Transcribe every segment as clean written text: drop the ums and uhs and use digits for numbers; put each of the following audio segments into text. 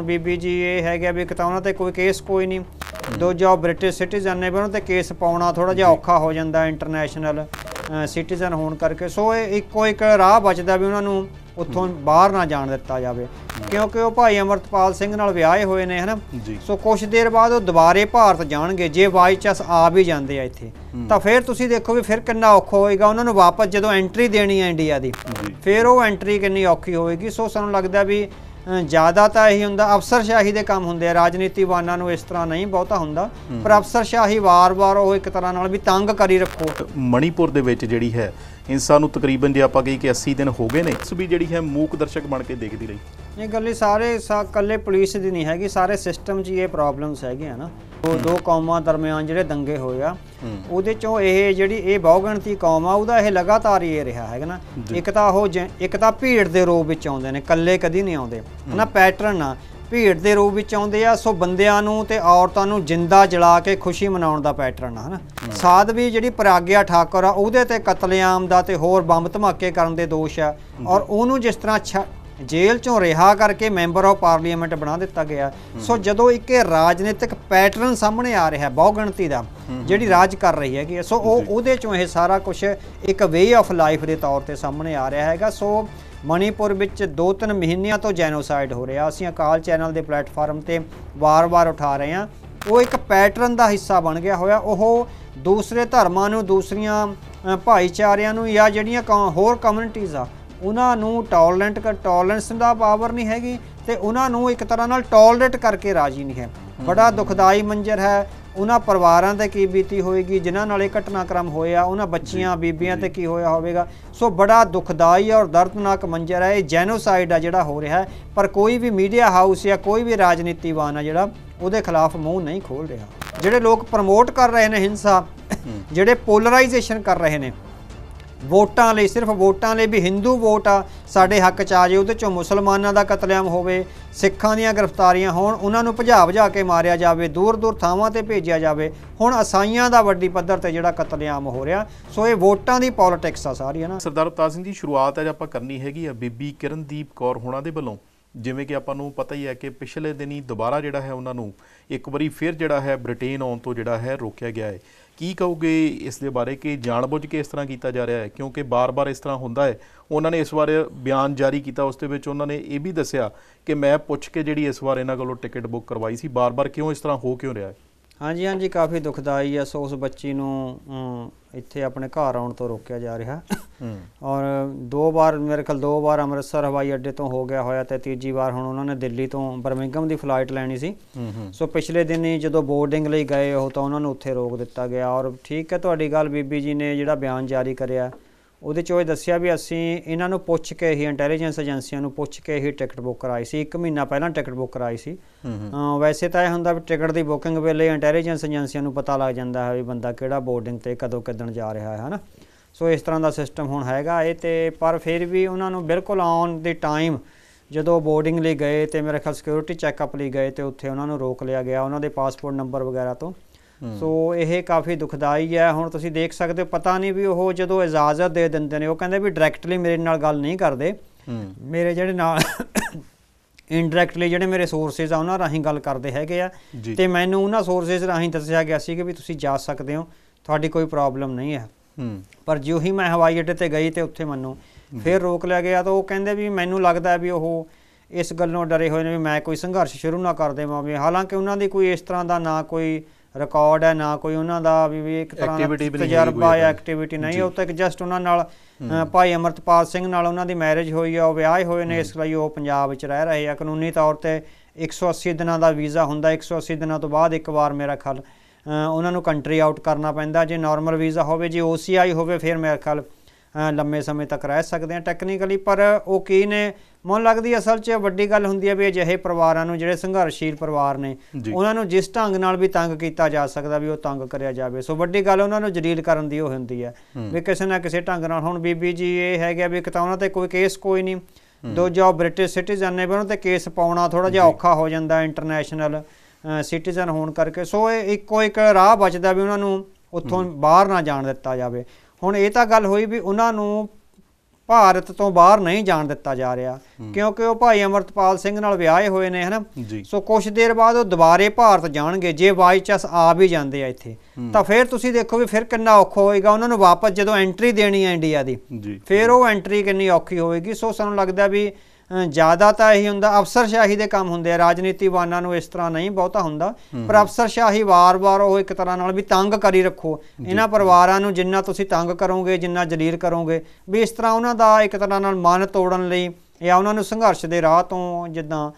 ਬੀਬੀ ਜੀ ਇਹ ਹੈਗਾ ਵੀ ਇੱਕ ਤਾਂ ਉਹਨਾਂ 'ਤੇ ਕੋਈ ਕੇਸ ਕੋਈ ਨਹੀਂ, ਦੂਜਾ ਉਹ ਬ੍ਰਿਟਿਸ਼ ਸਿਟੀਜ਼ਨ ਨੇ ਵੀ ਉਹਨਾਂ 'ਤੇ ਕੇਸ ਪਾਉਣਾ ਥੋੜ੍ਹਾ ਜਿਹਾ ਔਖਾ ਹੋ ਜਾਂਦਾ ਇੰਟਰਨੈਸ਼ਨਲ ਸਿਟੀਜ਼ਨ ਹੋਣ ਕਰਕੇ। ਸੋ ਇਹ ਇੱਕੋ ਇੱਕ ਰਾਹ ਬਚਦਾ ਵੀ ਉਹਨਾਂ ਨੂੰ ਉੱਥੋਂ ਬਾਹਰ ਨਾ ਜਾਣ ਦਿੱਤਾ ਜਾਵੇ, ਕਿਉਂਕਿ ਉਹ ਭਾਈ ਅਮਰਤਪਾਲ ਸਿੰਘ ਨਾਲ ਵਿਆਹੇ ਹੋਏ ਨੇ, ਹੈ ਨਾ। ਸੋ ਕੁਛ ਦੇਰ ਬਾਅਦ ਉਹ ਦੁਬਾਰੇ ਭਾਰਤ ਜਾਣਗੇ, ਜੇ ਬਾਈ ਚਾਂਸ ਆ ਵੀ ਜਾਂਦੇ ਆ ਇੱਥੇ ਤਾਂ ਫਿਰ ਤੁਸੀਂ ਦੇਖੋ ਵੀ ਫਿਰ ਕਿੰਨਾ ਔਖਾ ਹੋਏਗਾ ਉਹਨਾਂ ਨੂੰ ਵਾਪਸ ਜਦੋਂ ਐਂਟਰੀ ਦੇਣੀ ਹੈ ਇੰਡੀਆ ਦੀ, ਫਿਰ ਉਹ ਐਂਟਰੀ ਕਿੰਨੀ ਔਖੀ ਹੋਏਗੀ। ਸੋ ਸਾਨੂੰ ਲੱਗਦਾ ਵੀ ਜ਼ਿਆਦਾ ਤਾਂ ਇਹੀ ਹੁੰਦਾ, ਅਫਸਰਸ਼ਾਹੀ ਦੇ ਕੰਮ ਹੁੰਦੇ ਆ, ਰਾਜਨੀਤੀਵਾਨਾਂ ਨੂੰ ਇਸ ਤਰ੍ਹਾਂ ਨਹੀਂ ਬਹੁਤਾ ਹੁੰਦਾ, ਪਰ ਅਫਸਰਸ਼ਾਹੀ ਵਾਰ-ਵਾਰ ਉਹ ਇੱਕ ਤਰ੍ਹਾਂ ਨਾਲ ਵੀ ਤੰਗ ਕਰੀ ਰੱਖੋ। ਮਣੀਪੁਰ ਦੇ ਵਿੱਚ ਜਿਹੜੀ ਹੈ ਹਿੰਸਾ ਨੂੰ ਤਕਰੀਬਨ ਜੇ ਆਪਾਂ ਕਹੀਏ ਕਿ 80 ਦਿਨ ਹੋ ਗਏ ਨੇ, ਇਸ ਵੀ ਜਿਹੜੀ ਹੈ ਮੂਕ ਦਰਸ਼ਕ ਬਣ ਕੇ ਦੇਖਦੀ ਰਹੀ। ਇਹ ਗੱਲ ਸਾਰੇ ਇਕੱਲੇ ਪੁਲਿਸ ਦੀ ਨਹੀਂ ਹੈਗੀ, ਸਾਰੇ ਸਿਸਟਮ 'ਚ ਇਹ ਪ੍ਰੋਬਲਮਸ ਹੈਗੇ ਆ ਨਾ। ਦੋ ਕੌਮਾਂ ਦਰਮਿਆਨ ਜਿਹੜੇ ਦੰਗੇ ਹੋਏ ਆ ਉਹਦੇ 'ਚੋਂ ਇਹ ਜਿਹੜੀ ਇਹ ਬਹੁਗਿਣਤੀ ਕੌਮ ਆ ਉਹਦਾ ਇਹ ਲਗਾਤਾਰ ਹੀ ਇਹ ਰਿਹਾ ਹੈਗਾ ਨਾ। ਇੱਕ ਤਾਂ ਭੀੜ ਦੇ ਰੂਪ ਵਿੱਚ ਆਉਂਦੇ ਨੇ, ਇਕੱਲੇ ਕਦੀ ਨਹੀਂ ਆਉਂਦੇ, ਹੈ ਨਾ। ਪੈਟਰਨ ਆ, ਭੀੜ ਦੇ ਰੂਪ ਵਿੱਚ ਆਉਂਦੇ ਆ। ਸੋ ਬੰਦਿਆਂ ਨੂੰ ਤੇ ਔਰਤਾਂ ਨੂੰ ਜਿੰਦਾ ਜਲਾ ਕੇ ਖੁਸ਼ੀ ਮਨਾਉਣ ਦਾ ਪੈਟਰਨ ਆ, ਹੈ ਨਾ। ਸਾਧਵੀ ਜਿਹੜੀ ਪ੍ਰਾਗਿਆ ਠਾਕੁਰ ਆ ਉਹਦੇ ਤੇ ਕਤਲੇਆਮ ਦਾ ਤੇ ਹੋਰ ਬੰਬ ਧਮਾਕੇ ਕਰਨ ਦੇ ਦੋਸ਼ ਆ, ਔਰ ਉਹਨੂੰ ਜਿਸ ਤਰ੍ਹਾਂ ਜੇਲ੍ਹ ਚੋਂ ਰਿਹਾ ਕਰਕੇ ਮੈਂਬਰ ਆਫ ਪਾਰਲੀਮੈਂਟ ਬਣਾ ਦਿੱਤਾ ਗਿਆ। ਸੋ ਜਦੋਂ ਇੱਕ ਰਾਜਨੀਤਿਕ ਪੈਟਰਨ ਸਾਹਮਣੇ ਆ ਰਿਹਾ ਬਹੁਗਿਣਤੀ ਦਾ ਜਿਹੜੀ ਰਾਜ ਕਰ ਰਹੀ ਹੈਗੀ, ਸੋ ਉਹਦੇ ਚੋਂ ਇਹ ਸਾਰਾ ਕੁਛ ਇੱਕ ਵੇ ਆਫ ਲਾਈਫ ਦੇ ਤੌਰ ਤੇ ਸਾਹਮਣੇ ਆ ਰਿਹਾ ਹੈਗਾ। ਸੋ ਮਣੀਪੁਰ ਵਿੱਚ 2-3 ਮਹੀਨਿਆਂ ਤੋਂ ਜੈਨੋਸਾਈਡ ਹੋ ਰਿਹਾ, ਅਸੀਂ ਅਕਾਲ ਚੈਨਲ ਦੇ ਪਲੇਟਫਾਰਮ ਤੇ ਵਾਰ-ਵਾਰ ਉਠਾ ਰਹੇ ਹਾਂ। ਉਹ ਇੱਕ ਪੈਟਰਨ ਦਾ ਹਿੱਸਾ ਬਣ ਗਿਆ ਹੋਇਆ। ਉਹ ਦੂਸਰੇ ਧਰਮਾਂ ਨੂੰ, ਦੂਸਰੀਆਂ ਭਾਈਚਾਰਿਆਂ ਨੂੰ ਜਾਂ ਜਿਹੜੀਆਂ ਹੋਰ ਕਮਿਊਨਿਟੀਜ਼ ਆ ਉਹਨਾਂ ਨੂੰ ਟੋਲਰੈਂਸ ਦਾ ਪਾਵਰ ਨਹੀਂ ਹੈਗੀ ਤੇ ਉਹਨਾਂ ਨੂੰ ਇੱਕ ਤਰ੍ਹਾਂ ਨਾਲ ਟੋਲਰੇਟ ਕਰਕੇ ਰਾਜੀ ਨਹੀਂ ਹੈ। ਬੜਾ ਦੁਖਦਾਈ ਮੰਜ਼ਰ ਹੈ। ਉਹਨਾਂ ਪਰਿਵਾਰਾਂ 'ਤੇ ਕੀ ਬੀਤੀ ਹੋਏਗੀ ਜਿਨ੍ਹਾਂ ਨਾਲ ਇਹ ਘਟਨਾਕ੍ਰਮ ਹੋਇਆ, ਉਹਨਾਂ ਬੱਚੀਆਂ ਬੀਬੀਆਂ 'ਤੇ ਕੀ ਹੋਇਆ ਹੋਵੇਗਾ। ਸੋ ਬੜਾ ਦੁਖਦਾਈ ਔਰ ਦਰਦਨਾਕ ਮੰਜ਼ਰ ਹੈ। ਇਹ ਜੈਨੋਸਾਈਡ ਆ ਜਿਹੜਾ ਹੋ ਰਿਹਾ ਹੈ, ਪਰ ਕੋਈ ਵੀ ਮੀਡੀਆ ਹਾਊਸ ਜਾਂ ਕੋਈ ਵੀ ਰਾਜਨੀਤੀਵਾਨ ਆ ਜਿਹੜਾ ਉਹਦੇ ਖਿਲਾਫ ਮੂੰਹ ਨਹੀਂ ਖੋਲ੍ਹ ਰਿਹਾ। ਜਿਹੜੇ ਲੋਕ ਪ੍ਰਮੋਟ ਕਰ ਰਹੇ ਨੇ ਹਿੰਸਾ, ਜਿਹੜੇ ਪੋਲਰਾਈਜੇਸ਼ਨ ਕਰ ਰਹੇ ਨੇ ਵੋਟਾਂ ਲਈ, ਸਿਰਫ ਵੋਟਾਂ ਲਈ ਵੀ ਹਿੰਦੂ ਵੋਟ ਆ ਸਾਡੇ ਹੱਕ 'ਚ ਆ ਜੇ, ਉਹਦੇ 'ਚੋਂ ਮੁਸਲਮਾਨਾਂ ਦਾ ਕਤਲੇਆਮ ਹੋਵੇ, ਸਿੱਖਾਂ ਦੀਆਂ ਗ੍ਰਿਫਤਾਰੀਆਂ ਹੋਣ, ਉਹਨਾਂ ਨੂੰ ਭਜਾ ਕੇ ਮਾਰਿਆ ਜਾਵੇ, ਦੂਰ ਥਾਵਾਂ 'ਤੇ ਭੇਜਿਆ ਜਾਵੇ। ਹੁਣ ਈਸਾਈਆਂ ਦਾ ਵੱਡੀ ਪੱਧਰ 'ਤੇ ਜਿਹੜਾ ਕਤਲੇਆਮ ਹੋ ਰਿਹਾ। ਸੋ ਇਹ ਵੋਟਾਂ ਦੀ ਪੋਲੀਟਿਕਸ ਆ ਸਾਰੀ, ਹੈ ਨਾ। ਸਰਦਾਰ ਅਵਤਾਰ ਸਿੰਘ ਜੀ, ਸ਼ੁਰੂਆਤ ਅੱਜ ਆਪਾਂ ਕਰਨੀ ਹੈਗੀ ਆ ਬੀਬੀ ਕਿਰਨਦੀਪ ਕੌਰ ਹੋਣਾ ਦੇ ਵੱਲੋਂ। ਜਿਵੇਂ ਕਿ ਆਪਾਂ ਨੂੰ ਪਤਾ ਹੀ ਹੈ ਕਿ ਪਿਛਲੇ ਦਿਨੀ ਦੁਬਾਰਾ ਜਿਹੜਾ ਹੈ ਉਹਨਾਂ ਨੂੰ ਇੱਕ ਵਾਰੀ ਫਿਰ ਜਿਹੜਾ ਹੈ ਬ੍ਰਿਟੇਨ ਆਉਣ ਤੋਂ ਜਿਹੜਾ ਹੈ ਰੋਕਿਆ ਗਿਆ ਹੈ। ਕੀ ਕਹੋਗੇ ਇਸ ਦੇ ਬਾਰੇ ਕਿ ਜਾਣਬੁੱਝ ਕੇ ਇਸ ਤਰ੍ਹਾਂ ਕੀਤਾ ਜਾ ਰਿਹਾ ਹੈ? ਕਿਉਂਕਿ ਬਾਰ-ਬਾਰ ਇਸ ਤਰ੍ਹਾਂ ਹੁੰਦਾ ਹੈ। ਉਹਨਾਂ ਨੇ ਇਸ ਵਾਰ ਬਿਆਨ ਜਾਰੀ ਕੀਤਾ, ਉਸ ਦੇ ਵਿੱਚ ਉਹਨਾਂ ਨੇ ਇਹ ਵੀ ਦੱਸਿਆ ਕਿ ਮੈਂ ਪੁੱਛ ਕੇ ਜਿਹੜੀ ਇਸ ਵਾਰ ਇਹਨਾਂ ਕੋਲੋਂ ਟਿਕਟ ਬੁੱਕ ਕਰਵਾਈ ਸੀ। ਬਾਰ-ਬਾਰ ਕਿਉਂ ਇਸ ਤਰ੍ਹਾਂ ਹੋ ਕਿਉਂ ਰਿਹਾ ਹੈ? ਹਾਂਜੀ, ਕਾਫੀ ਦੁਖਦਾਈ ਆ। ਸੋ ਉਸ ਬੱਚੀ ਨੂੰ ਇੱਥੇ ਆਪਣੇ ਘਰ ਆਉਣ ਤੋਂ ਰੋਕਿਆ ਜਾ ਰਿਹਾ, ਔਰ 2 ਵਾਰ ਮੇਰੇ ਖਿਆਲ 2 ਵਾਰ ਅੰਮ੍ਰਿਤਸਰ ਹਵਾਈ ਅੱਡੇ ਤੋਂ ਹੋ ਗਿਆ ਹੋਇਆ ਤੇ ਤੀਜੀ ਵਾਰ ਹੁਣ ਉਹਨਾਂ ਨੇ ਦਿੱਲੀ ਤੋਂ ਬਰਮਿੰਘਮ ਦੀ ਫਲਾਈਟ ਲੈਣੀ ਸੀ। ਸੋ ਪਿਛਲੇ ਦਿਨ ਹੀ ਜਦੋਂ ਬੋਰਡਿੰਗ ਲਈ ਗਏ ਉਹ ਤਾਂ ਉਹਨਾਂ ਨੂੰ ਉੱਥੇ ਰੋਕ ਦਿੱਤਾ ਗਿਆ। ਔਰ ਠੀਕ ਹੈ ਤੁਹਾਡੀ ਗੱਲ, ਬੀਬੀ ਜੀ ਨੇ ਜਿਹੜਾ ਬਿਆਨ ਜਾਰੀ ਕਰਿਆ ਉਹਦੇ 'ਚ ਉਹ ਦੱਸਿਆ ਵੀ ਅਸੀਂ ਇਹਨਾਂ ਨੂੰ ਪੁੱਛ ਕੇ ਹੀ, ਇੰਟੈਲੀਜੈਂਸ ਏਜੰਸੀਆਂ ਨੂੰ ਪੁੱਛ ਕੇ ਹੀ ਟਿਕਟ ਬੁੱਕ ਕਰਾਈ ਸੀ। 1 ਮਹੀਨਾ ਪਹਿਲਾਂ ਟਿਕਟ ਬੁੱਕ ਕਰਾਈ ਸੀ। ਵੈਸੇ ਤਾਂ ਇਹ ਹੁੰਦਾ ਵੀ ਟਿਕਟ ਦੀ ਬੁਕਿੰਗ ਵੇਲੇ ਇੰਟੈਲੀਜੈਂਸ ਏਜੰਸੀਆਂ ਨੂੰ ਪਤਾ ਲੱਗ ਜਾਂਦਾ ਹੈ ਵੀ ਬੰਦਾ ਕਿਹੜਾ ਬੋਰਡਿੰਗ 'ਤੇ ਕਦੋਂ ਕਿੱਦਣ ਜਾ ਰਿਹਾ ਹੈ ਨਾ। ਸੋ ਇਸ ਤਰ੍ਹਾਂ ਦਾ ਸਿਸਟਮ ਹੁਣ ਹੈਗਾ ਇਹ। ਤੇ ਪਰ ਫਿਰ ਵੀ ਉਹਨਾਂ ਨੂੰ ਬਿਲਕੁਲ ਔਨ ਦੀ ਟਾਈਮ ਜਦੋਂ ਬੋਰਡਿੰਗ ਲਈ ਗਏ ਤੇ ਮੇਰੇ ਖਿਆਲ ਸਿਕਿਉਰਿਟੀ ਚੈੱਕਅਪ ਲਈ ਗਏ ਤੇ ਉੱਥੇ ਉਹਨਾਂ ਨੂੰ ਰੋਕ ਲਿਆ ਗਿਆ ਉਹਨਾਂ ਦੇ ਪਾਸਪੋਰਟ ਨੰਬਰ ਵਗੈਰਾ ਤੋਂ। ਸੋ ਇਹ ਕਾਫੀ ਦੁਖਦਾਈ ਹੈ। ਹੁਣ ਤੁਸੀਂ ਦੇਖ ਸਕਦੇ ਹੋ, ਪਤਾ ਨਹੀਂ ਵੀ ਉਹ ਜਦੋਂ ਇਜਾਜ਼ਤ ਦੇ ਦਿੰਦੇ ਨੇ ਉਹ ਕਹਿੰਦੇ ਵੀ ਡਾਇਰੈਕਟਲੀ ਮੇਰੇ ਨਾਲ ਗੱਲ ਨਹੀਂ ਕਰਦੇ, ਮੇਰੇ ਜਿਹੜੇ ਨਾਲ ਇਨਡਾਇਰੈਕਟਲੀ ਜਿਹੜੇ ਮੇਰੇ ਸੋਰਸਿਸ ਆ ਉਹਨਾਂ ਰਾਹੀਂ ਗੱਲ ਕਰਦੇ ਹੈਗੇ ਆ। ਤੇ ਮੈਨੂੰ ਉਹਨਾਂ ਸੋਰਸਿਸ ਰਾਹੀਂ ਦੱਸਿਆ ਗਿਆ ਸੀ ਕਿ ਵੀ ਤੁਸੀਂ ਜਾ ਸਕਦੇ ਹੋ, ਤੁਹਾਡੀ ਕੋਈ ਪ੍ਰੋਬਲਮ ਨਹੀਂ ਹੈ। ਪਰ ਜਿਉਂ ਹੀ ਮੈਂ ਹਵਾਈ ਅੱਡੇ 'ਤੇ ਗਈ ਤੇ ਉੱਥੇ ਮੈਨੂੰ ਫਿਰ ਰੋਕ ਲਿਆ ਗਿਆ। ਤਾਂ ਉਹ ਕਹਿੰਦੇ ਵੀ ਮੈਨੂੰ ਲੱਗਦਾ ਵੀ ਉਹ ਇਸ ਗੱਲੋਂ ਡਰੇ ਹੋਏ ਨੇ ਵੀ ਮੈਂ ਕੋਈ ਸੰਘਰਸ਼ ਸ਼ੁਰੂ ਨਾ ਕਰ ਦੇਵਾਂ। ਵੀ ਹਾਲਾਂਕਿ ਉਹਨਾਂ ਦੀ ਕੋਈ ਇਸ ਤਰ੍ਹਾਂ ਦਾ ਨਾ ਕੋਈ ਰਿਕਾਰਡ ਹੈ, ਨਾ ਕੋਈ ਉਹਨਾਂ ਦਾ ਵੀ ਇੱਕ ਤਰ੍ਹਾਂ ਦਾ ਤਜਰਬਾ ਜਾਂ ਐਕਟੀਵਿਟੀ ਨਹੀਂ। ਉਹ ਤਾਂ ਇੱਕ ਜਸਟ ਉਹਨਾਂ ਨਾਲ ਭਾਈ ਅਮਰਤਪਾਲ ਸਿੰਘ ਨਾਲ ਉਹਨਾਂ ਦੀ ਮੈਰਿਜ ਹੋਈ ਆ, ਉਹ ਵਿਆਹੇ ਹੋਏ ਨੇ, ਇਸ ਲਈ ਉਹ ਪੰਜਾਬ ਵਿੱਚ ਰਹਿ ਰਹੇ ਆ। ਕਾਨੂੰਨੀ ਤੌਰ 'ਤੇ 180 ਦਿਨਾਂ ਦਾ ਵੀਜ਼ਾ ਹੁੰਦਾ, 180 ਦਿਨਾਂ ਤੋਂ ਬਾਅਦ ਇੱਕ ਵਾਰ ਮੇਰਾ ਖਿਆਲ ਉਹਨਾਂ ਨੂੰ ਕੰਟਰੀ ਆਊਟ ਕਰਨਾ ਪੈਂਦਾ। ਜੇ ਨੋਰਮਲ ਵੀਜ਼ਾ ਹੋਵੇ, ਜੇ OCI ਹੋਵੇ, ਫਿਰ ਮੇਰੇ ਖਿਆਲ ਲੰਮੇ ਸਮੇਂ ਤੱਕ ਰਹਿ ਸਕਦੇ ਆ ਟੈਕਨੀਕਲੀ। ਪਰ ਉਹ ਕੀ ਨੇ, ਮੈਨੂੰ ਲੱਗਦੀ ਅਸਲ 'ਚ ਵੱਡੀ ਗੱਲ ਹੁੰਦੀ ਹੈ ਵੀ ਅਜਿਹੇ ਪਰਿਵਾਰਾਂ ਨੂੰ, ਜਿਹੜੇ ਸੰਘਰਸ਼ੀਲ ਪਰਿਵਾਰ ਨੇ, ਉਹਨਾਂ ਨੂੰ ਜਿਸ ਢੰਗ ਨਾਲ ਵੀ ਤੰਗ ਕੀਤਾ ਜਾ ਸਕਦਾ ਵੀ ਉਹ ਤੰਗ ਕਰਿਆ ਜਾਵੇ। ਸੋ ਵੱਡੀ ਗੱਲ ਉਹਨਾਂ ਨੂੰ ਜਲੀਲ ਕਰਨ ਦੀ ਉਹ ਹੁੰਦੀ ਹੈ ਵੀ ਕਿਸੇ ਨਾ ਕਿਸੇ ਢੰਗ ਨਾਲ। ਹੁਣ ਬੀਬੀ ਜੀ ਇਹ ਹੈਗਾ ਵੀ ਇੱਕ ਤਾਂ ਉਹਨਾਂ 'ਤੇ ਕੋਈ ਕੇਸ ਕੋਈ ਨਹੀਂ, ਦੂਜਾ ਉਹ ਬ੍ਰਿਟਿਸ਼ ਸਿਟੀਜ਼ਨ ਨੇ ਵੀ ਉਹਨਾਂ 'ਤੇ ਕੇਸ ਪਾਉਣਾ ਥੋੜ੍ਹਾ ਜਿਹਾ ਔਖਾ ਹੋ ਜਾਂਦਾ ਇੰਟਰਨੈਸ਼ਨਲ ਸਿਟੀਜ਼ਨ ਹੋਣ ਕਰਕੇ। ਸੋ ਇਹ ਇੱਕੋ ਇੱਕ ਰਾਹ ਬਚਦਾ ਵੀ ਉਹਨਾਂ ਨੂੰ ਉੱਥੋਂ ਬਾਹਰ ਨਾ ਜਾਣ ਦਿੱਤਾ ਜਾਵੇ। ਹੁਣ ਇਹ ਤਾਂ ਗੱਲ ਹੋਈ ਵੀ ਉਹਨਾਂ ਨੂੰ ਭਾਰਤ ਤੋਂ ਬਾਹਰ ਨਹੀਂ ਜਾਣ ਦਿੱਤਾ ਜਾ ਰਿਹਾ, ਕਿਉਂਕਿ ਉਹ ਭਾਈ ਅਮਰਤਪਾਲ ਸਿੰਘ ਨਾਲ ਵਿਆਹੇ ਹੋਏ ਨੇ, ਹਨਾ। ਸੋ ਕੁਛ ਦੇਰ ਬਾਅਦ ਉਹ ਦੁਬਾਰੇ ਭਾਰਤ ਜਾਣਗੇ। ਜੇ ਬਾਈ ਚਾਂਸ ਆ ਵੀ ਜਾਂਦੇ ਆ ਇੱਥੇ, ਤਾਂ ਫਿਰ ਤੁਸੀਂ ਦੇਖੋ ਵੀ ਫਿਰ ਕਿੰਨਾ ਔਖਾ ਹੋਏਗਾ ਉਹਨਾਂ ਨੂੰ ਵਾਪਸ ਜਦੋਂ ਐਂਟਰੀ ਦੇਣੀ ਹੈ ਇੰਡੀਆ ਦੀ, ਫਿਰ ਉਹ ਐਂਟਰੀ ਕਿੰਨੀ ਔਖੀ ਹੋਏਗੀ। ਸੋ ਸਾਨੂੰ ਲੱਗਦਾ ਵੀ ਜ਼ਿਆਦਾ ਤਾਂ ਇਹੀ ਹੁੰਦਾ, ਅਫਸਰਸ਼ਾਹੀ ਦੇ ਕੰਮ ਹੁੰਦੇ ਆ, ਰਾਜਨੀਤੀਵਾਨਾਂ ਨੂੰ ਇਸ ਤਰ੍ਹਾਂ ਨਹੀਂ ਬਹੁਤਾ ਹੁੰਦਾ, ਪਰ ਅਫਸਰਸ਼ਾਹੀ ਵਾਰ-ਵਾਰ ਉਹ ਇੱਕ ਤਰ੍ਹਾਂ ਨਾਲ ਵੀ ਤੰਗ ਕਰੀ ਰੱਖੋ ਇਹਨਾਂ ਪਰਿਵਾਰਾਂ ਨੂੰ। ਜਿੰਨਾ ਤੁਸੀਂ ਤੰਗ ਕਰੋਗੇ, ਜਿੰਨਾ ਜਲੀਲ ਕਰੋਗੇ, ਵੀ ਇਸ ਤਰ੍ਹਾਂ ਉਹਨਾਂ ਦਾ ਇੱਕ ਤਰ੍ਹਾਂ ਨਾਲ ਮਨ ਤੋੜਨ ਲਈ ਜਾਂ ਉਹਨਾਂ ਨੂੰ ਸੰਘਰਸ਼ ਦੇ ਰਾਹ ਤੋਂ ਜਿੱਦਾਂ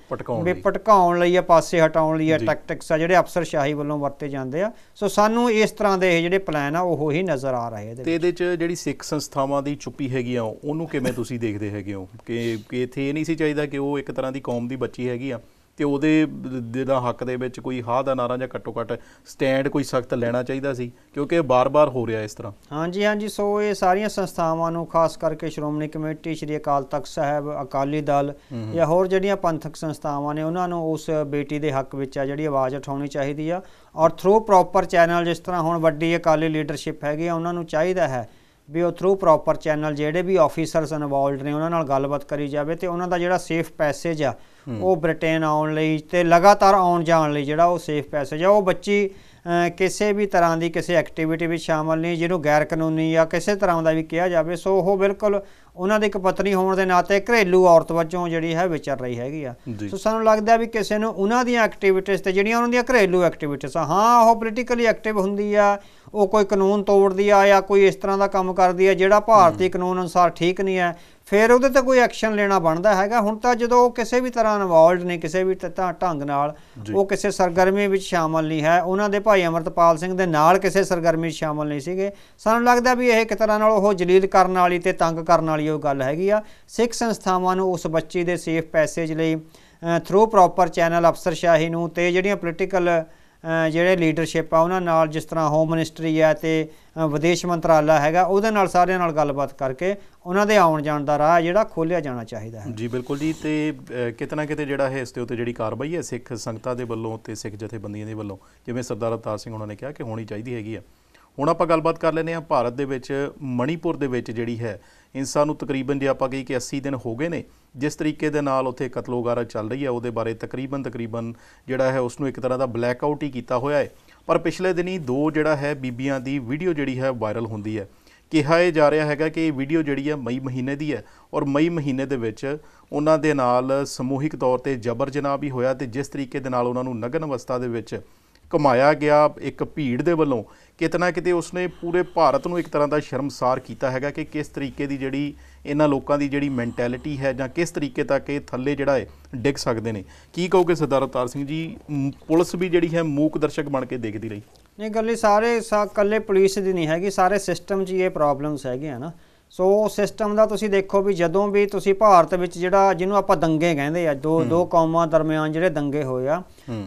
ਵੀ ਭਟਕਾਉਣ ਲਈ ਜਾਂ ਪਾਸੇ ਹਟਾਉਣ ਲਈ ਟੈਕਟਿਕਸ ਆ ਜਿਹੜੇ ਅਫਸਰਸ਼ਾਹੀ ਵੱਲੋਂ ਵਰਤੇ ਜਾਂਦੇ ਆ। ਸੋ ਸਾਨੂੰ ਇਸ ਤਰ੍ਹਾਂ ਦੇ ਇਹ ਜਿਹੜੇ ਪਲਾਨ ਆ ਉਹ ਹੀ ਨਜ਼ਰ ਆ ਰਹੇ। ਤੇ ਇਹਦੇ 'ਚ ਜਿਹੜੀ ਸਿੱਖ ਸੰਸਥਾਵਾਂ ਦੀ ਚੁੱਪੀ ਹੈਗੀ ਆ, ਉਹਨੂੰ ਕਿਵੇਂ ਤੁਸੀਂ ਦੇਖਦੇ ਹੈਗੇ ਹੋ ਕਿ ਇੱਥੇ ਇਹ ਨਹੀਂ ਸੀ ਚਾਹੀਦਾ ਕਿ ਉਹ ਇੱਕ ਤਰ੍ਹਾਂ ਦੀ ਕੌਮ ਦੀ ਬੱਚੀ ਹੈਗੀ ਆ ਤੇ ਉਹਦੇ ਦਾ ਹੱਕ ਦੇ ਵਿੱਚ ਕੋਈ ਹਾਂ ਦਾ ਨਾਰਾ ਜਾਂ ਘੱਟੋ ਘੱਟ ਸਟੈਂਡ ਕੋਈ ਸਖਤ ਲੈਣਾ ਚਾਹੀਦਾ ਸੀ, ਕਿਉਂਕਿ ਇਹ ਬਾਰ-ਬਾਰ ਹੋ ਰਿਹਾ ਇਸ ਤਰ੍ਹਾਂ। ਹਾਂਜੀ। ਸੋ ਇਹ ਸਾਰੀਆਂ ਸੰਸਥਾਵਾਂ ਨੂੰ, ਖਾਸ ਕਰਕੇ ਸ਼੍ਰੋਮਣੀ ਕਮੇਟੀ, ਸ਼੍ਰੀ ਅਕਾਲ ਤਖਤ ਸਾਹਿਬ, ਅਕਾਲੀ ਦਲ ਜਾਂ ਹੋਰ ਜਿਹੜੀਆਂ ਪੰਥਕ ਸੰਸਥਾਵਾਂ ਨੇ, ਉਹਨਾਂ ਨੂੰ ਉਸ ਬੇਟੀ ਦੇ ਹੱਕ ਵਿੱਚ ਆ ਜਿਹੜੀ ਆਵਾਜ਼ ਉਠਾਉਣੀ ਚਾਹੀਦੀ ਆ। ਔਰ ਥਰੂ ਪ੍ਰੋਪਰ ਚੈਨਲ, ਜਿਸ ਤਰ੍ਹਾਂ ਹੁਣ ਵੱਡੀ ਅਕਾਲੀ ਲੀਡਰਸ਼ਿਪ ਹੈਗੀ ਆ, ਉਹਨਾਂ ਨੂੰ ਚਾਹੀਦਾ ਹੈ ਵੀ ਉਹ ਥਰੂ ਪ੍ਰੋਪਰ ਚੈਨਲ ਜਿਹੜੇ ਵੀ ਆਫੀਸਰਸ ਇਨਵੋਲਵਡ ਨੇ ਉਹਨਾਂ ਨਾਲ ਗੱਲਬਾਤ ਕਰੀ ਜਾਵੇ, ਤੇ ਉਹਨਾਂ ਦਾ ਜਿਹੜਾ ਸੇਫ ਪੈਸੇਜ ਆ ਉਹ ਬ੍ਰਿਟੇਨ ਆਉਣ ਲਈ ਤੇ ਲਗਾਤਾਰ ਆਉਣ ਜਾਣ ਲਈ ਜਿਹੜਾ ਉਹ ਸੇਫ ਪੈਸੇਜ ਆ, ਉਹ ਬੱਚੀ ਕਿਸੇ ਵੀ ਤਰ੍ਹਾਂ ਦੀ ਕਿਸੇ ਐਕਟੀਵਿਟੀ ਵਿੱਚ ਸ਼ਾਮਲ ਨਹੀਂ ਜਿਹਨੂੰ ਗੈਰ ਕਾਨੂੰਨੀ ਜਾਂ ਕਿਸੇ ਤਰ੍ਹਾਂ ਦਾ ਵੀ ਕਿਹਾ ਜਾਵੇ। ਸੋ ਉਹ ਬਿਲਕੁਲ ਉਹਨਾਂ ਦੀ ਇੱਕ ਪਤਨੀ ਹੋਣ ਦੇ ਨਾਤੇ ਘਰੇਲੂ ਔਰਤ ਵਜੋਂ ਜਿਹੜੀ ਹੈ ਵਿਚਰ ਰਹੀ ਹੈਗੀ ਆ। ਸੋ ਸਾਨੂੰ ਲੱਗਦਾ ਵੀ ਕਿਸੇ ਨੂੰ ਉਹਨਾਂ ਦੀਆਂ ਐਕਟੀਵਿਟੀਜ਼ ਤੇ ਜਿਹੜੀਆਂ ਉਹਨਾਂ ਦੀਆਂ ਘਰੇਲੂ ਐਕਟੀਵਿਟੀਜ਼ ਆ, ਹਾਂ ਉਹ ਪੋਲੀਟੀਕਲੀ ਐਕਟਿਵ ਹੁੰਦੀ ਆ, ਉਹ ਕੋਈ ਕਾਨੂੰਨ ਤੋੜਦੀ ਆ ਜਾਂ ਕੋਈ ਇਸ ਤਰ੍ਹਾਂ ਦਾ ਕੰਮ ਕਰਦੀ ਆ ਜਿਹੜਾ ਭਾਰਤੀ ਕਾਨੂੰਨ ਅਨੁਸਾਰ ਠੀਕ ਨਹੀਂ ਹੈ, ਫਿਰ ਉਹਦੇ 'ਤੇ ਕੋਈ ਐਕਸ਼ਨ ਲੈਣਾ ਬਣਦਾ ਹੈਗਾ। ਹੁਣ ਤਾਂ ਜਦੋਂ ਉਹ ਕਿਸੇ ਵੀ ਤਰ੍ਹਾਂ ਇਨਵੋਲਵਡ ਨਹੀਂ, ਕਿਸੇ ਵੀ ਢੰਗ ਨਾਲ ਉਹ ਕਿਸੇ ਸਰਗਰਮੀ ਵਿੱਚ ਸ਼ਾਮਲ ਨਹੀਂ ਹੈ, ਉਹਨਾਂ ਦੇ ਭਾਈ ਅਮਰਤਪਾਲ ਸਿੰਘ ਦੇ ਨਾਲ ਕਿਸੇ ਸਰਗਰਮੀ 'ਚ ਸ਼ਾਮਲ ਨਹੀਂ ਸੀਗੇ, ਸਾਨੂੰ ਲੱਗਦਾ ਵੀ ਇਹ ਇੱਕ ਤਰ੍ਹਾਂ ਨਾਲ ਉਹ ਜਲੀਲ ਕਰਨ ਵਾਲੀ ਤੇ ਤੰਗ ਕਰਨ ਵਾਲੀ ਉਹ ਗੱਲ ਹੈਗੀ ਆ। ਸਿੱਖ ਸੰਸਥਾਵਾਂ ਨੂੰ ਉਸ ਬੱਚੀ ਦੇ ਸੇਫ ਪੈਸੇਜ ਲਈ ਥਰੂ ਪ੍ਰੋਪਰ ਚੈਨਲ ਅਫਸਰਸ਼ਾਹੀ ਨੂੰ ਤੇ ਜਿਹੜੀਆਂ ਪੋਲੀਟੀਕਲ ਜਿਹੜੇ ਲੀਡਰਸ਼ਿਪ ਆ ਉਹਨਾਂ ਨਾਲ, ਜਿਸ ਤਰ੍ਹਾਂ ਹੋਮ ਮਿਨਿਸਟਰੀ ਹੈ ਤੇ ਵਿਦੇਸ਼ ਮੰਤਰਾਲਾ ਹੈਗਾ, ਉਹਦੇ ਨਾਲ ਸਾਰਿਆਂ ਨਾਲ ਗੱਲਬਾਤ ਕਰਕੇ ਉਹਨਾਂ ਦੇ ਆਉਣ ਜਾਣ ਦਾ ਰਾਹ ਜਿਹੜਾ ਖੋਲ੍ਹਿਆ ਜਾਣਾ ਚਾਹੀਦਾ ਹੈ। ਜੀ ਬਿਲਕੁਲ ਜੀ। ਤੇ ਕਿਤੇ ਨਾ ਕਿਤੇ ਜਿਹੜਾ ਹੈ ਇਸ ਦੇ ਉੱਤੇ ਜਿਹੜੀ ਕਾਰਵਾਈ ਹੈ ਸਿੱਖ ਸੰਗਤਾਂ ਦੇ ਵੱਲੋਂ ਤੇ ਸਿੱਖ ਜਥੇਬੰਦੀਆਂ ਦੇ ਵੱਲੋਂ, ਜਿਵੇਂ ਸਰਦਾਰ ਅਵਤਾਰ ਸਿੰਘ ਉਹਨਾਂ ਨੇ ਕਿਹਾ ਕਿ ਹੋਣੀ ਚਾਹੀਦੀ ਹੈਗੀ ਆ। ਹੁਣ ਆਪਾਂ ਗੱਲਬਾਤ ਕਰ ਲੈਂਦੇ ਹਾਂ ਭਾਰਤ ਦੇ ਵਿੱਚ ਮਣੀਪੁਰ ਦੇ ਵਿੱਚ ਜਿਹੜੀ ਹੈ ਹਿੰਸਾ ਨੂੰ ਤਕਰੀਬਨ ਜੇ ਆਪਾਂ ਕਹੀਏ ਕਿ 80 ਦਿਨ ਹੋ ਗਏ ਨੇ, ਜਿਸ ਤਰੀਕੇ ਦੇ ਨਾਲ ਉੱਥੇ ਕਤਲੋ ਗਾਰਤ ਚੱਲ ਰਹੀ ਹੈ ਉਹਦੇ ਬਾਰੇ ਤਕਰੀਬਨ ਜਿਹੜਾ ਹੈ ਉਸ ਨੂੰ ਇੱਕ ਤਰ੍ਹਾਂ ਦਾ ਬਲੈਕਆਊਟ ਹੀ ਕੀਤਾ ਹੋਇਆ ਹੈ। ਪਰ ਪਿਛਲੇ ਦਿਨੀ 2 ਜਿਹੜਾ ਹੈ ਬੀਬੀਆਂ ਦੀ ਵੀਡੀਓ ਜਿਹੜੀ ਹੈ ਵਾਇਰਲ ਹੁੰਦੀ ਹੈ। ਕਿਹਾ ਇਹ ਜਾ ਰਿਹਾ ਹੈਗਾ ਕਿ ਇਹ ਵੀਡੀਓ ਜਿਹੜੀ ਹੈ ਮਈ ਮਹੀਨੇ ਦੀ ਹੈ ਔਰ ਮਈ ਮਹੀਨੇ ਦੇ ਵਿੱਚ ਉਹਨਾਂ ਦੇ ਨਾਲ ਸਮੂਹਿਕ ਤੌਰ ਤੇ ਜਬਰ ਜਨਾਹ ਵੀ ਹੋਇਆ ਤੇ ਜਿਸ ਤਰੀਕੇ ਦੇ ਨਾਲ ਉਹਨਾਂ ਨੂੰ ਨਗਨ ਅਵਸਥਾ ਦੇ ਵਿੱਚ ਘੁਮਾਇਆ ਗਿਆ ਇੱਕ ਭੀੜ ਦੇ ਵੱਲੋਂ, ਕਿਤੇ ਨਾ ਕਿਤੇ ਉਸਨੇ ਪੂਰੇ ਭਾਰਤ ਨੂੰ ਇੱਕ ਤਰ੍ਹਾਂ ਦਾ ਸ਼ਰਮਸਾਰ ਕੀਤਾ ਹੈਗਾ ਕਿ ਕਿਸ ਤਰੀਕੇ ਦੀ ਜਿਹੜੀ ਇਹਨਾਂ ਲੋਕਾਂ ਦੀ ਜਿਹੜੀ ਮੈਂਟੈਲਿਟੀ ਹੈ ਜਾਂ ਕਿਸ ਤਰੀਕੇ ਤੱਕ ਇਹ ਥੱਲੇ ਜਿਹੜਾ ਹੈ ਡਿੱਗ ਸਕਦੇ ਨੇ। ਕੀ ਕਹੋਗੇ ਸਰਦਾਰ ਅਵਤਾਰ ਸਿੰਘ ਜੀ? ਪੁਲਿਸ ਵੀ ਜਿਹੜੀ ਹੈ ਮੂਕ ਦਰਸ਼ਕ ਬਣ ਕੇ ਦੇਖਦੀ ਰਹੀ। ਨਹੀਂ, ਗੱਲ ਸਾਰੇ ਇਕੱਲੇ ਪੁਲਿਸ ਦੀ ਨਹੀਂ ਹੈਗੀ, ਸਾਰੇ ਸਿਸਟਮ 'ਚ ਇਹ ਪ੍ਰੋਬਲਮਸ ਹੈਗੇ ਆ ਨਾ। ਸੋ ਸਿਸਟਮ ਦਾ ਤੁਸੀਂ ਦੇਖੋ ਵੀ ਜਦੋਂ ਵੀ ਤੁਸੀਂ ਭਾਰਤ ਵਿੱਚ ਜਿਹੜਾ ਜਿਹਨੂੰ ਆਪਾਂ ਦੰਗੇ ਕਹਿੰਦੇ ਆ, ਦੋ ਕੌਮਾਂ ਦਰਮਿਆਨ ਜਿਹੜੇ ਦੰਗੇ ਹੋਏ ਆ,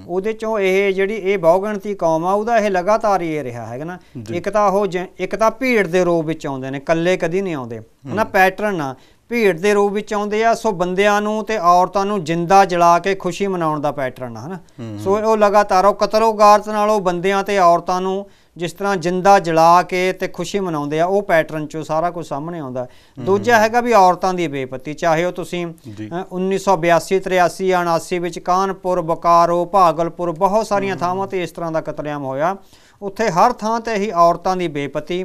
ਉਹਦੇ 'ਚੋਂ ਇਹ ਜਿਹੜੀ ਇਹ ਬਹੁਗਿਣਤੀ ਕੌਮ ਆ ਉਹਦਾ ਇਹ ਲਗਾਤਾਰ ਹੀ ਇਹ ਰਿਹਾ ਹੈਗਾ ਨਾ। ਇੱਕ ਤਾਂ ਭੀੜ ਦੇ ਰੂਪ ਵਿੱਚ ਆਉਂਦੇ ਨੇ, ਇਕੱਲੇ ਕਦੀ ਨਹੀਂ ਆਉਂਦੇ ਹਨਾ, ਪੈਟਰਨ ਆ ਭੀੜ ਦੇ ਰੂਪ ਵਿੱਚ ਆਉਂਦੇ ਆ। ਸੋ ਬੰਦਿਆਂ ਨੂੰ ਤੇ ਔਰਤਾਂ ਨੂੰ ਜਿੰਦਾ ਜਲਾ ਕੇ ਖੁਸ਼ੀ ਮਨਾਉਣ ਦਾ ਪੈਟਰਨ ਆ ਹਨਾ। ਸੋ ਉਹ ਲਗਾਤਾਰ ਉਹ ਕਤਲੋ ਗਾਰਤ ਨਾਲ ਉਹ ਬੰਦਿਆਂ ਤੇ ਔਰਤਾਂ ਨੂੰ ਜਿਸ ਤਰ੍ਹਾਂ ਜਿੰਦਾ ਜਲਾ ਕੇ ਤੇ ਖੁਸ਼ੀ ਮਨਾਉਂਦੇ ਆ, ਉਹ ਪੈਟਰਨ 'ਚੋਂ ਸਾਰਾ ਕੁਝ ਸਾਹਮਣੇ ਆਉਂਦਾ। ਦੂਜਾ ਹੈਗਾ ਵੀ ਔਰਤਾਂ ਦੀ ਬੇਪਤੀ, ਚਾਹੇ ਉਹ ਤੁਸੀਂ 1982, 83, 79 ਵਿੱਚ ਕਾਨਪੁਰ, ਬੋਕਾਰੋ, ਭਾਗਲਪੁਰ ਬਹੁਤ ਸਾਰੀਆਂ ਥਾਵਾਂ 'ਤੇ ਇਸ ਤਰ੍ਹਾਂ ਦਾ ਕਤਲੇਆਮ ਹੋਇਆ। ਉੱਥੇ ਹਰ ਥਾਂ 'ਤੇ ਹੀ ਔਰਤਾਂ ਦੀ ਬੇਪਤੀ